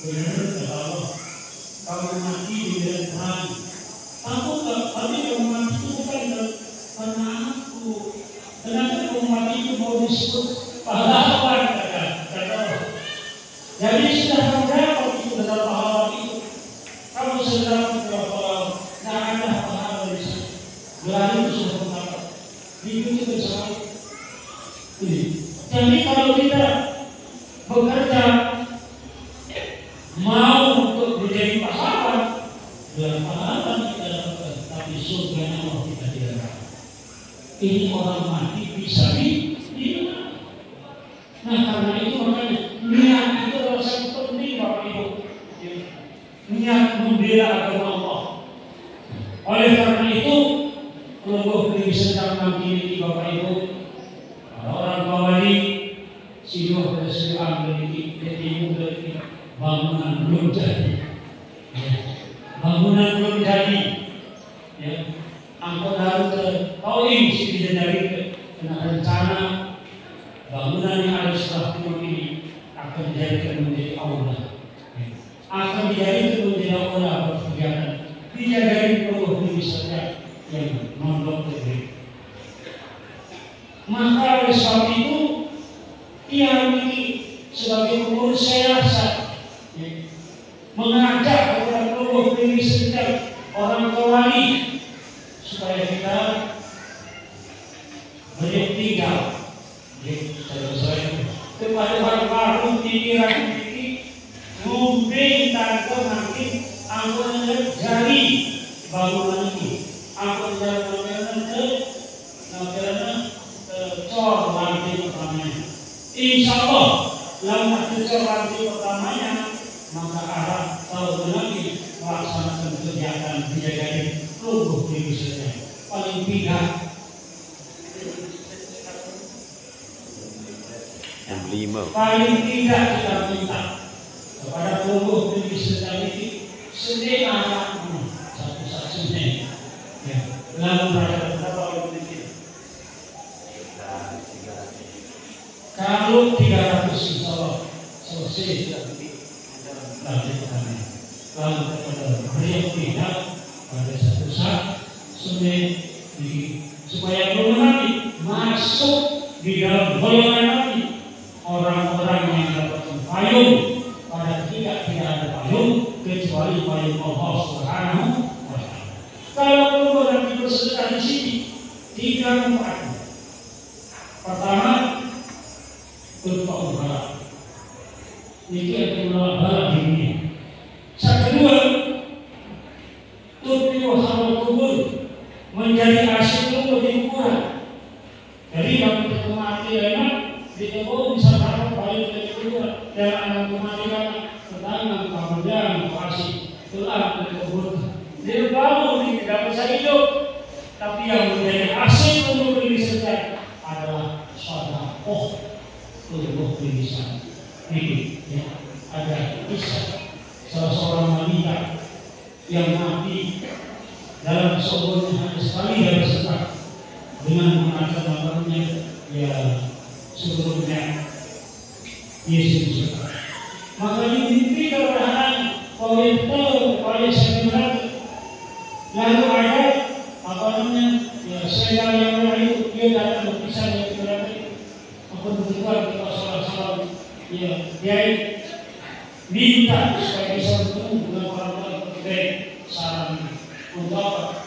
Benar, kata Allah. Kamu mati di medan perang. Kamu mati itu bukan karena aku. Kenapa kamu mati itu mau disebut pahlawan? Kata Allah. Jadi sudah kamu dapat itu dalam pahlawan itu. Kamu sudah dapat pahlawan. Tidak ada pahlawan di sana. Gelar itu sudah mendapat. Diikuti bersama ini. Jadi kalau kita bekerja mau untuk menjadi pahlawan, gelar pahlawan kita dapatkan, tapi surga Allah kita tidak dapat. Ini orang mati bisa di. Nah karena itu makanya niat itu adalah sangat penting Bapak Ibu. Niat membela agama Allah. Oleh karena itu kelompok diri sedang nanti Bapak Ibu orang kawali sidoh bersedia memiliki detimu dari bangunan belum jadi, bangunan belum jadi, angkot harus kau ini tidak dari kena rencana bangunan yang ada setelah timur ini akan dijadikan menjadi aula, akan dijadikan menjadi aula berkegiatan, dijadikan kelompok diri sedang yang mondok negeri. Maka oleh sebab itu ia sebagai pengurus siasat mengajak kepada kelompok diri sedang orang kawali supaya kita bertinggal kepada baru pikiran ini ngombe tanpa nanti angkon jari bangunan ini angkon jari cor lantai pertamanya. Insya Allah lama cor lantai pertamanya maka arah tahun lagi melaksanakan kegiatan penjagaan lumpuh di wisata paling tidak kita minta kepada lumpuh di wisata ini sederhana satu-satunya ya lalu berapa kalau 300 insya Allah selesai lalu kepada hari yang tidak pada satu saat supaya nanti masuk di dalam golongan nanti orang-orang yang dapat payung pada tidak ada payung kecuali payung Allah Subhanahu wa Ta'ala. Kalau nanti bersedekah di sini 3 manfaat. Pertama, berupa usaha. Ini akan menolak balak di dunia. Yang kedua, tubuh hal kubur menjadi asing kubur di kuburan. Jadi kalau kita mati enak, kita bisa taruh balik dari kuburan dan anak kematian sedangkan kemudian masih telah dari kubur. Dia baru tidak bisa hidup, tapi yang menjadi asing kubur ini saja adalah sedekah tubuh lisan. Ini ya, ada kisah salah seorang wanita yang mati dalam seumurnya hanya sekali dia bersedekah dengan mengatakan bapaknya ya sebelumnya Yesus. Maka dimimpi kepada anaknya bahwa itu kepada saya lalu ada apa namanya ya saya yang itu dia datang berpisah dengan berarti apa berdoa kita salah ya dia minta supaya bisa bertemu dengan orang-orang baik saran untuk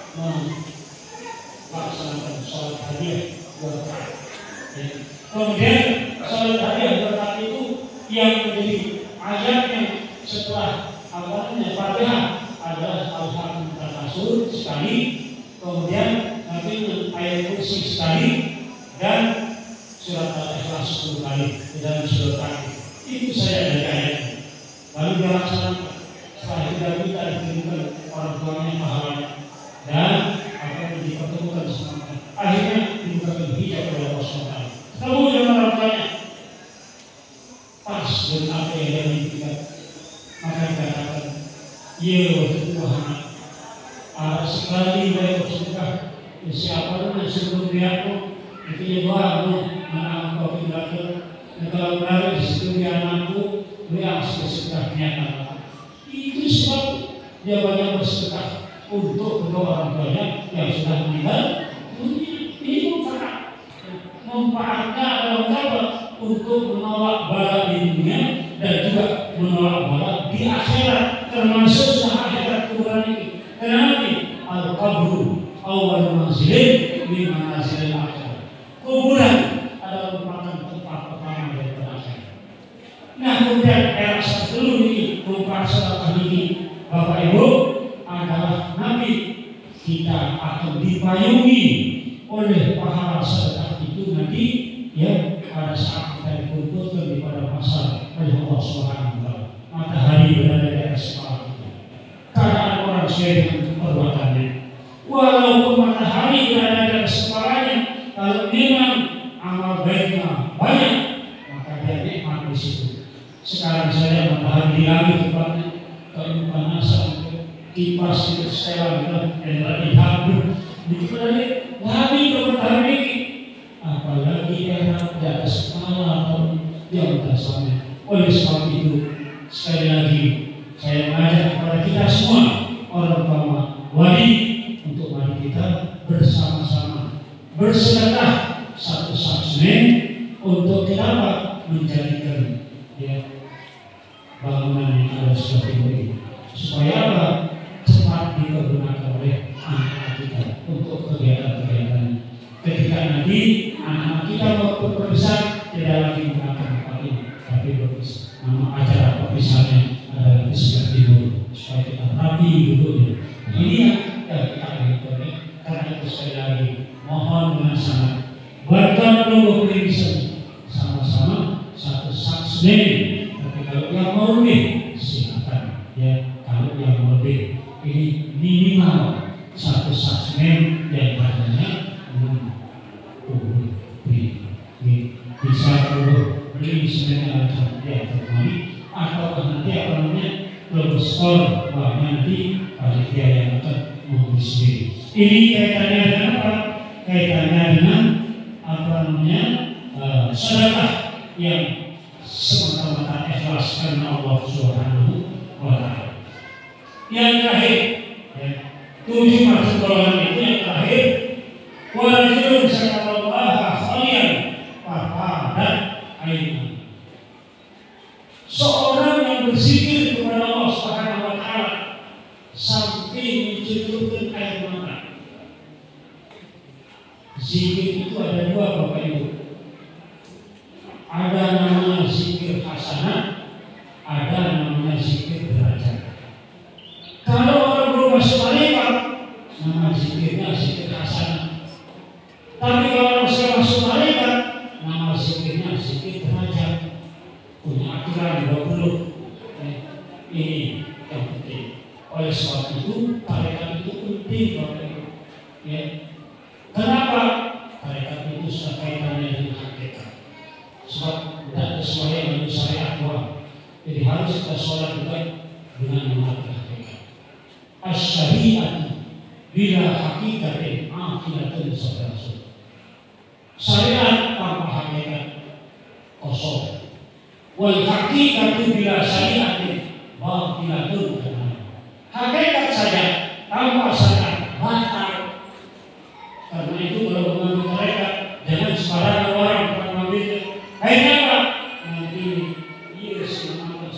melaksanakan sholat hadiah berkat. Kemudian sholat hadiah berkat itu yang menjadi ayatnya setelah awalnya Fatihah adalah Al-Fatihah Al-Tasur sekali, kemudian nanti ayat kursi sekali dan surat Al-Ikhlas 10 kali dan surat itu saya dari ayat. Lalu dilaksanakan setelah tidak kita diberikan orang tuanya pahalanya dan akan dipertemukan sama akhirnya dibukakan hijab oleh Allah SWT. Kamu dengan orang tuanya pas dengan apa yang dia inginkan, maka dikatakan ya Tuhan sekali dari bersedekah siapa yang sebelum diaku itu ya baru menang kau tinggalkan. Kalau berada di situ dia anakku beliau bersedekah nyata. Itu sebab dia banyak bersedekah untuk kedua orang tuanya yang sudah meninggal. Ini manfaatnya adalah apa? Untuk menolak bala di dunia dan juga menolak bala di akhirat, termasuk akhirat kuburan ini. Kenapa? Al-qabru awal manzilin min manazilil akhirat. Kuburan adalah merupakan tempat pertama dari akhirat. Nah, kemudian era sebelum ini merupakan sedekah ini Bapak Ibu adalah Nabi kita akan dipayungi oleh pahala sedekah itu nanti ya pada saat kita dikumpulkan di pada masa oleh Allah Subhanahu wa Ta'ala. Matahari berada di atas kepala kita. Keadaan orang sesuai dengan perbuatannya. Walaupun matahari berada di atas kepalanya, kalau memang amal baiknya banyak, maka dia nikmat di situ. Sekarang saya matahari di langit tempatnya, kepanasan, kipas itu setelan dan lagi habis. Dikira lagi matahari ini, apalagi era di atas kepala atau di atasnya. Oleh sebab itu, sekali lagi saya mengajak kepada kita semua orang tua wali untuk mari kita bersama-sama bersedekah satu Senin untuk kita menjadikan ya bangunan yang ada seperti ini supaya cepat dipergunakan oleh anak kita untuk Karena itu sekali lagi mohon dengan sangat buatkan dulu prinsip sama-sama satu saksmen. Tapi kalau yang mau lebih silakan ya. Kalau yang mau lebih ini minimal satu saksmen yang banyak bisa beli sebenarnya yang terkali atau nanti belum skor nanti panitia yang akan membeli sendiri. Ini kaitannya dengan apa? Kaitannya dengan sedekah yang semata-mata ikhlas karena Allah Subhanahu wa Ta'ala. Yang terakhir, 7 masuk golongan itu yang terakhir, wajibun zakarallaha khalian dan ainu. Seorang yang berzikir kepada Allah Subhanahu wa Ta'ala sampai mencucurkan air mata. Zikir itu ada 2 Bapak Ibu. Ada namanya zikir hasanah, ada namanya zikir derajat. Kalau orang belum masuk malaikat, nama zikirnya zikir hasanah. Tapi kalau orang sudah masuk malaikat, nama zikirnya zikir derajat. Punya aturan 20. Ini yang penting. Oleh sebab itu, malaikat itu penting Bapak Ibu. Ya. Kenapa? Malaikat itu sudah kaitannya dengan hakikat. Sebab tidak sesuai dengan syariat doang. Jadi harus kita sholat juga dengan mengerti hakikat. As-syariat bila hakikatin akidatun saudara-saudara. Syariat tanpa hakikat kosong. Wal hakikatu bila syariatin batilatun. Hakikat saja tanpa syariat batal. Karena itu kalau mengambil mereka jangan sembarangan orang mengambil. Akhirnya apa? Nanti Yesus mengambil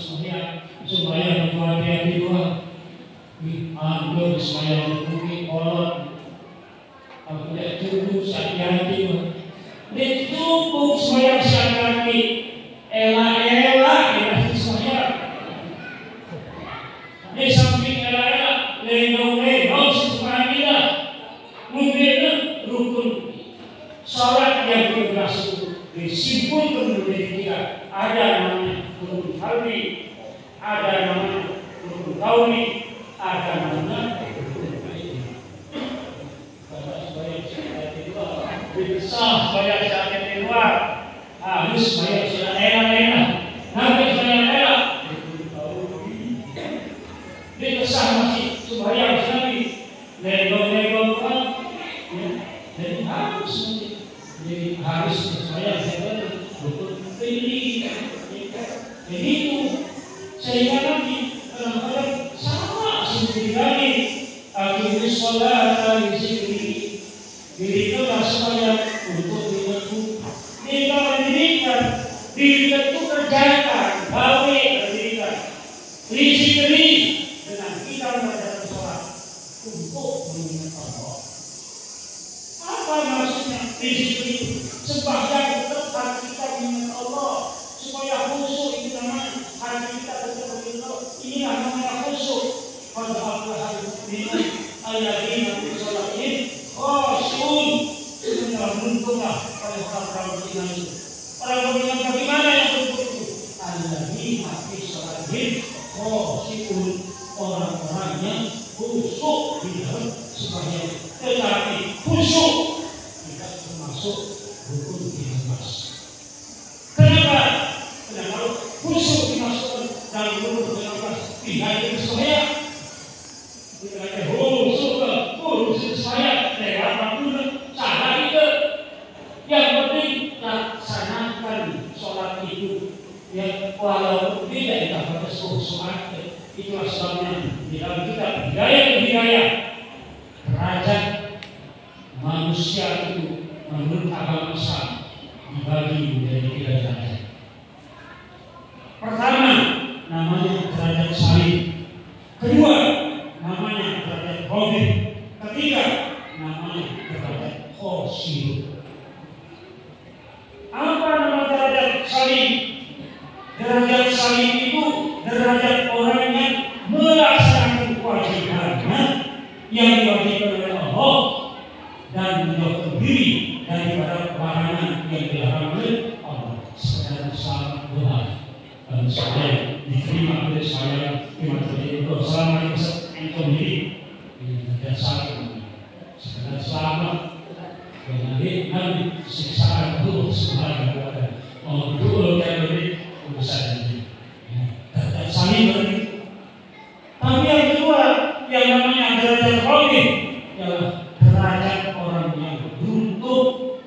supaya hati-hati dua. Ambil supaya berbuki kolot. Kalau tidak cukup hati-hati dua. Dia cukup supaya hati-hati. Ela supaya. Di samping ela lenong supaya mungkin rukun salat yang berbelas itu disimpulkan menjadi 3. Ada namanya rukun qalbi, ada namanya rukun qauli, ada namanya rukun aini. Supaya saya di luar, harus supaya saya enak. Nanti saya enak. Dikesah masih supaya saya lego-lego kan. Jadi harus supaya saya betul ini. Jadi itu sehingga nanti kadang-kadang sama sendiri lagi. Akhirnya sholat di sini dirikan supaya untuk diriku. Jika dirikan itu kerjakan, bawa dirikan. Isi dengan kita mengerjakan sholat untuk mengingat Allah. Apa maksudnya di situ? Sembahyang tetap kita mengingat Allah supaya khusyuk itu namanya hati kita tetap mengingat Allah. Inilah namanya khusyuk. Pada Allah ini ayat ini sholat ini khusyuk sebenarnya beruntunglah pada orang-orang beriman itu. Orang beriman bagaimana yang beruntung itu? Ayat ini hati sholat ini khusyuk orang-orang yang khusyuk di dalam sembahyang. Tetapi khusyuk tidak termasuk rukun ikhlas. Kenapa? Karena kalau khusyuk dimasukkan dalam rukun ikhlas, tidak ada sembahyang. Tidak ada khusyuk sembahyang lewat waktu salah itu. Yang penting laksanakan sholat itu. Ya walaupun tidak dapat khusyuk, itulah sebabnya di dalam kitab hidayah derajat manusia itu menurut agama Islam dibagi menjadi 3 derajat. Pertama namanya derajat salim, kedua namanya derajat khofif, ketiga namanya derajat khosyuk. Apa nama derajat salim? Derajat salim itu derajat orang yang melaksanakan kewajibannya yang diwajibkan yang dilarang oleh Allah. Sekedar salat doa dan saya diterima oleh saya materi bersama engkau diri dan saling sekedar selamat dengan siksaan buruk sebagai Allah betul yang lebih urusan ini dan saling beri. Tapi yang kedua yang namanya derajat rohani ialah derajat orang yang beruntung.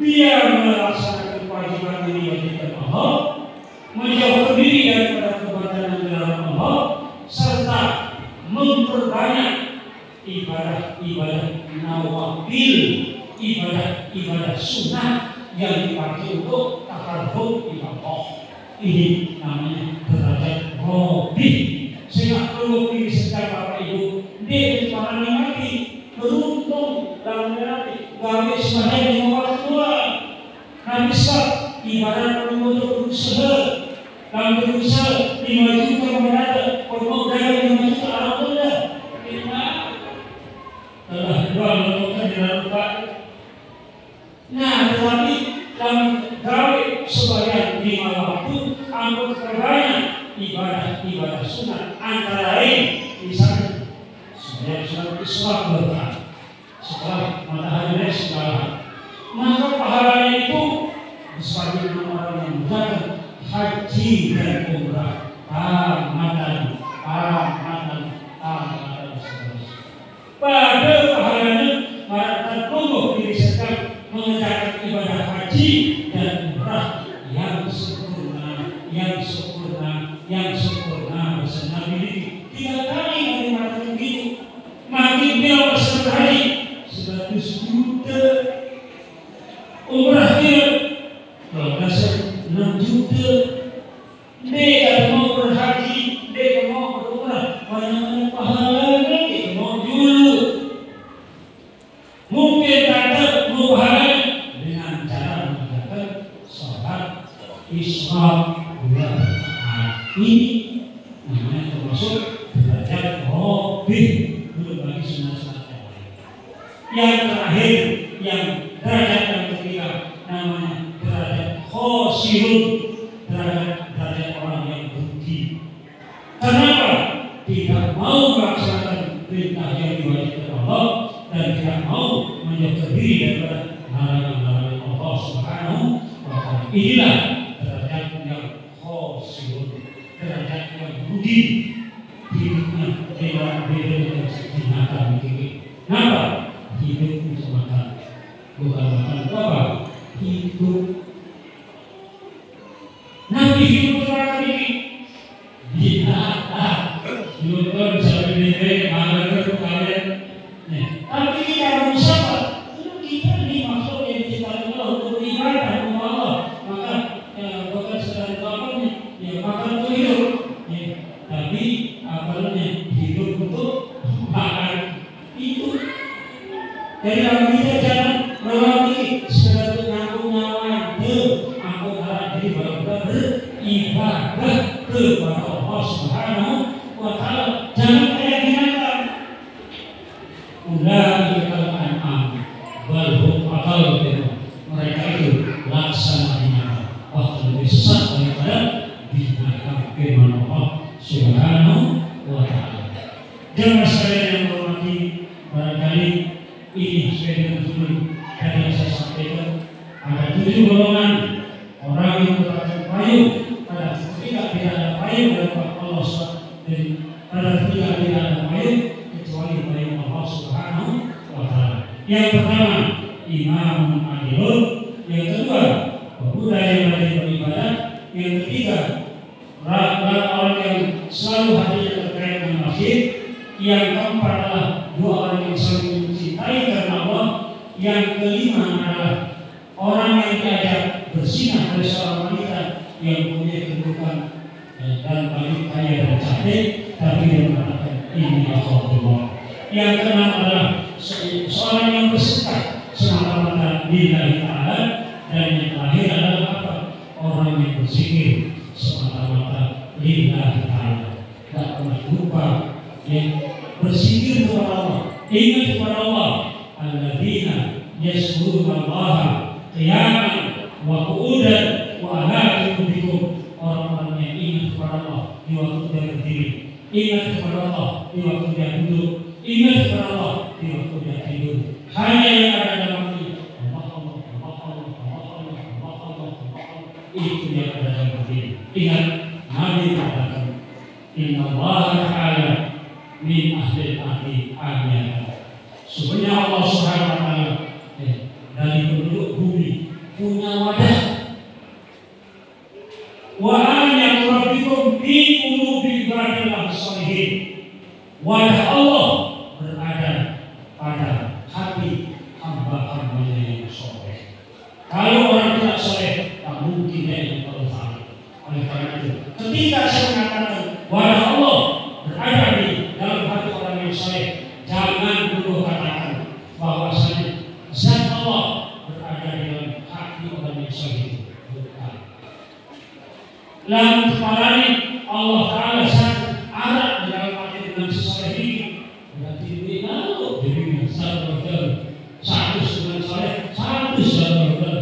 Dia melaksanakan kewajiban ini wajibkan Allah, menjauhkan diri daripada perbuatan yang dilarang Allah, serta memperbanyak ibadah-ibadah nawafil, ibadah-ibadah sunnah yang dipakai untuk takarrub ibadah. Ini namanya derajat rohani. Sehingga perlu disedar Bapak Ibu, dia para nikmati beruntung dalam berarti gawe sebagai lima waktu tua. Nabi sah ibarat untuk berusaha dalam berusaha 5 juta kepada pemodal 5 juta alhamdulillah. Telah jual melakukan di dalam Pak. Nah, tetapi dalam gawe sebagai 5 waktu angkut terbanyak ibadah sunat antara lain misalnya sebagai sunat Islam berkah setelah matahari naik segala, maka pahalanya itu sebagai orang yang menjalankan haji dan umrah tamatan pada pahalanya para tertumbuh diri serta mengerjakan ibadah haji dan umrah yang sempurna bersama Nabi 3 kali Nabi mengatakan begitu. Makin dia bersama hari 100 juta, umrah dia 6 juta. Dia mau berhaji, dia mau berumrah, banyak pahalanya dia mau dulu. Mungkin ada mau pahalanya dengan cara mengerjakan salat Isra ini namanya termasuk derajat rohani belum bagi sunat-sunat yang lain. Yang terakhir, yang derajat yang ketiga namanya derajat khosirun, derajat orang yang rugi. Kenapa? Tidak mau melaksanakan perintah yang diwajibkan Allah dan tidak mau menjauhkan diri daripada larangan-larangan Allah Subhanahu wa Ta'ala. Inilah derajat yang khosirun, derajat yang rugi hidupnya dengan beda binatang ini. Kenapa? Hidup untuk makan, bukan makan apa? Hidup. Nabi hidup untuk makan ini binatang. Hidup bisa lebih makan untuk kalian. Tapi kita manusia kita ini maksudnya diciptakan Allah untuk beribadah kepada Allah. Maka bukan sedang apa ya makan untuk hidup. Tapi apalagi hidup untuk makan itu. Jadi kalau kita jangan melalui sekedar menanggung nyawa itu, aku harap diri beribadah kepada Allah Subhanahu wa Ta'ala. Jangan kayak binatang. Ulai al-an'am wal hum aqal. Mereka itu laksana binatang. Waktu lebih sesat daripada binatang firman Allah Subhanahu wa Ta'ala. Jangan sekalian yang menghormati, barangkali ini sesuai dengan judul yang saya sampaikan. Ada 7 golongan orang yang berkata payung pada ketika tidak ada payung dari Allah SWT, pada ketika tidak ada payung kecuali payung Allah Subhanahu wa Ta'ala. Yang pertama, imam adilun. Yang kedua, pemuda yang rajin beribadah. Yang ketiga, orang yang selalu hadir terkait dengan masjid. Yang keempat adalah 2 orang yang saling mencintai karena Allah. Yang kelima adalah orang yang diajak berzinah oleh seorang wanita yang punya kedudukan dan paling kaya dan cantik, tapi dia mengatakan ini Allah. Yang keenam adalah seorang yang bersedekah semata-mata lillahi ta'ala. Dan yang terakhir adalah apa? Orang yang berzikir semata-mata lillahi ta'ala. Tak pernah lupa yang berzikir kepada Allah, ingat kepada Allah. Alladzina yaskuruna Allah qiyaman wa qu'udan wa ala junubikum. Orang-orang yang ingat kepada Allah di waktu dia berdiri, ingat kepada Allah di waktu dia duduk, ingat kepada Allah di waktu dia tidur. Hanya yang ada dalam hati Allah, Allah, Allah, Allah, Allah, Allah, Allah, Allah, Allah. Itu yang ada dalam hati. Ingat Nabi mengatakan, Inna Allah Ta'ala min ahli ahli amiyah. Sebenarnya Allah Subhanahu Wa Taala dari penduduk bumi punya wadah. Wa an rabbikum fi qulubi ibadillah shalihin. Wadah Allah berada pada hati hamba-hambanya yang soleh. Kalau orang tidak soleh, tak mungkin dia yang tahu. Oleh karena itu, ketika saya mengatakan wadah Allah berada di dalam hati orang yang soleh, jangan dulu katakan bahwasanya zat Allah berada di dalam hati orang yang soleh. Lalu kemarin Allah Ta'ala sangat arah di dalam hati dengan sesoleh ini. Berarti dia tahu dirinya satu dengan soleh, satu dengan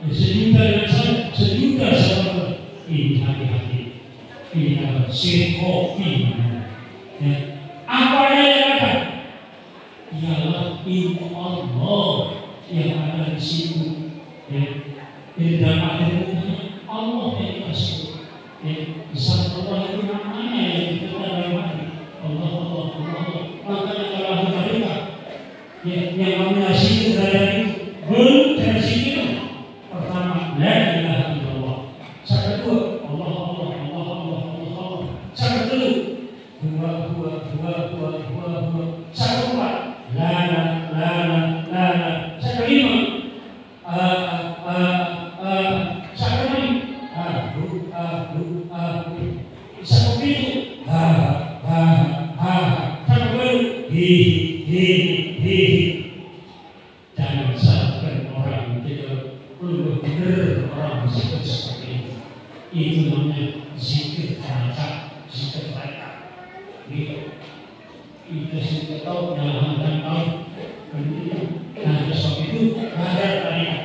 sejuta dengan soleh, sejuta soleh. Ini hati-hati. Ini adalah sirko iman. Apa yang ada? Ialah ilmu Allah yang ada di situ. Di dalam hati Allah yang kasih. Zat Allah itu namanya yang kita dalam hati. Allah, Allah, Allah. Makanya kalau kita yang namanya situ dari itu belum dari situ. Pertama, la ilaha illallah. Yang kedua, Allah, Allah, Allah, Allah, Allah, Allah. Yang kedua, dua. Yang keempat, la la la la la. Yang kelima, jangan salahkan orang tidak perlu benar orang seperti itu. Itu namanya zikir baca, zikir baca. Itu sudah tahu dalam tahu. Nah, sebab itu ada tarikat.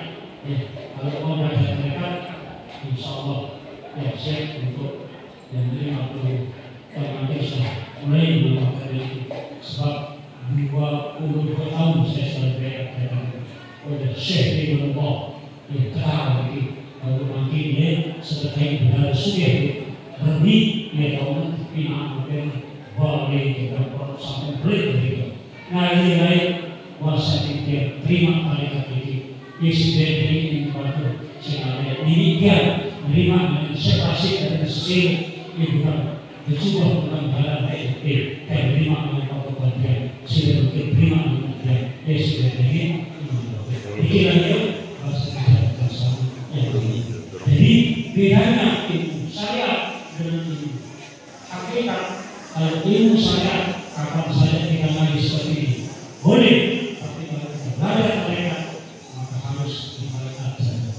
Kalau mau belajar tarikat, insya Allah siap untuk yang 50 tahun sudah mulai melakukan itu. Sebab 22 tahun saya sudah belajar oleh Syekh Ibn Allah yang terang lagi. Kalau nanti dia sebagai benar sudah berni dia tahu pina mungkin boleh juga sampai begitu. Nah ini lain kuasa dia terima tarikat ini. Isi dari ini pada sekali ini dia menerima dengan separasi dan sesuai itu kan dicoba dengan badan dan menerima dengan kekuatan dia sehingga terima dengan dia isi dari ini pikirannya bahasa kita sama. Jadi bedanya ilmu syariat dengan ilmu hakikat. Kalau ilmu syariat kapan saja kita ngaji seperti ini boleh, tapi kalau kita belajar mereka maka harus dimalaikat saja.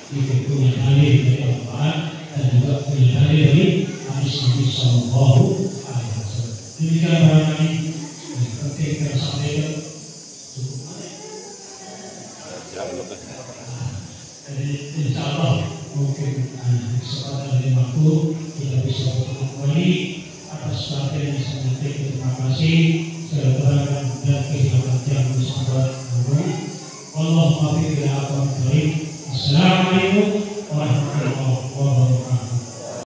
Itu punya dalil dari Al-Quran dan juga punya dalil dari hadis Nabi Sallallahu Alaihi Wasallam. Demikian barangkali penting kita sampaikan cukup banyak. Jadi insya Allah mungkin kesempatan dari waktu kita bisa bertemu kembali atas perhatian yang sangat terima kasih. Saya berharap dan kehilangan yang bersahabat Allah maafkan. Assalamualaikum warahmatullahi wabarakatuh.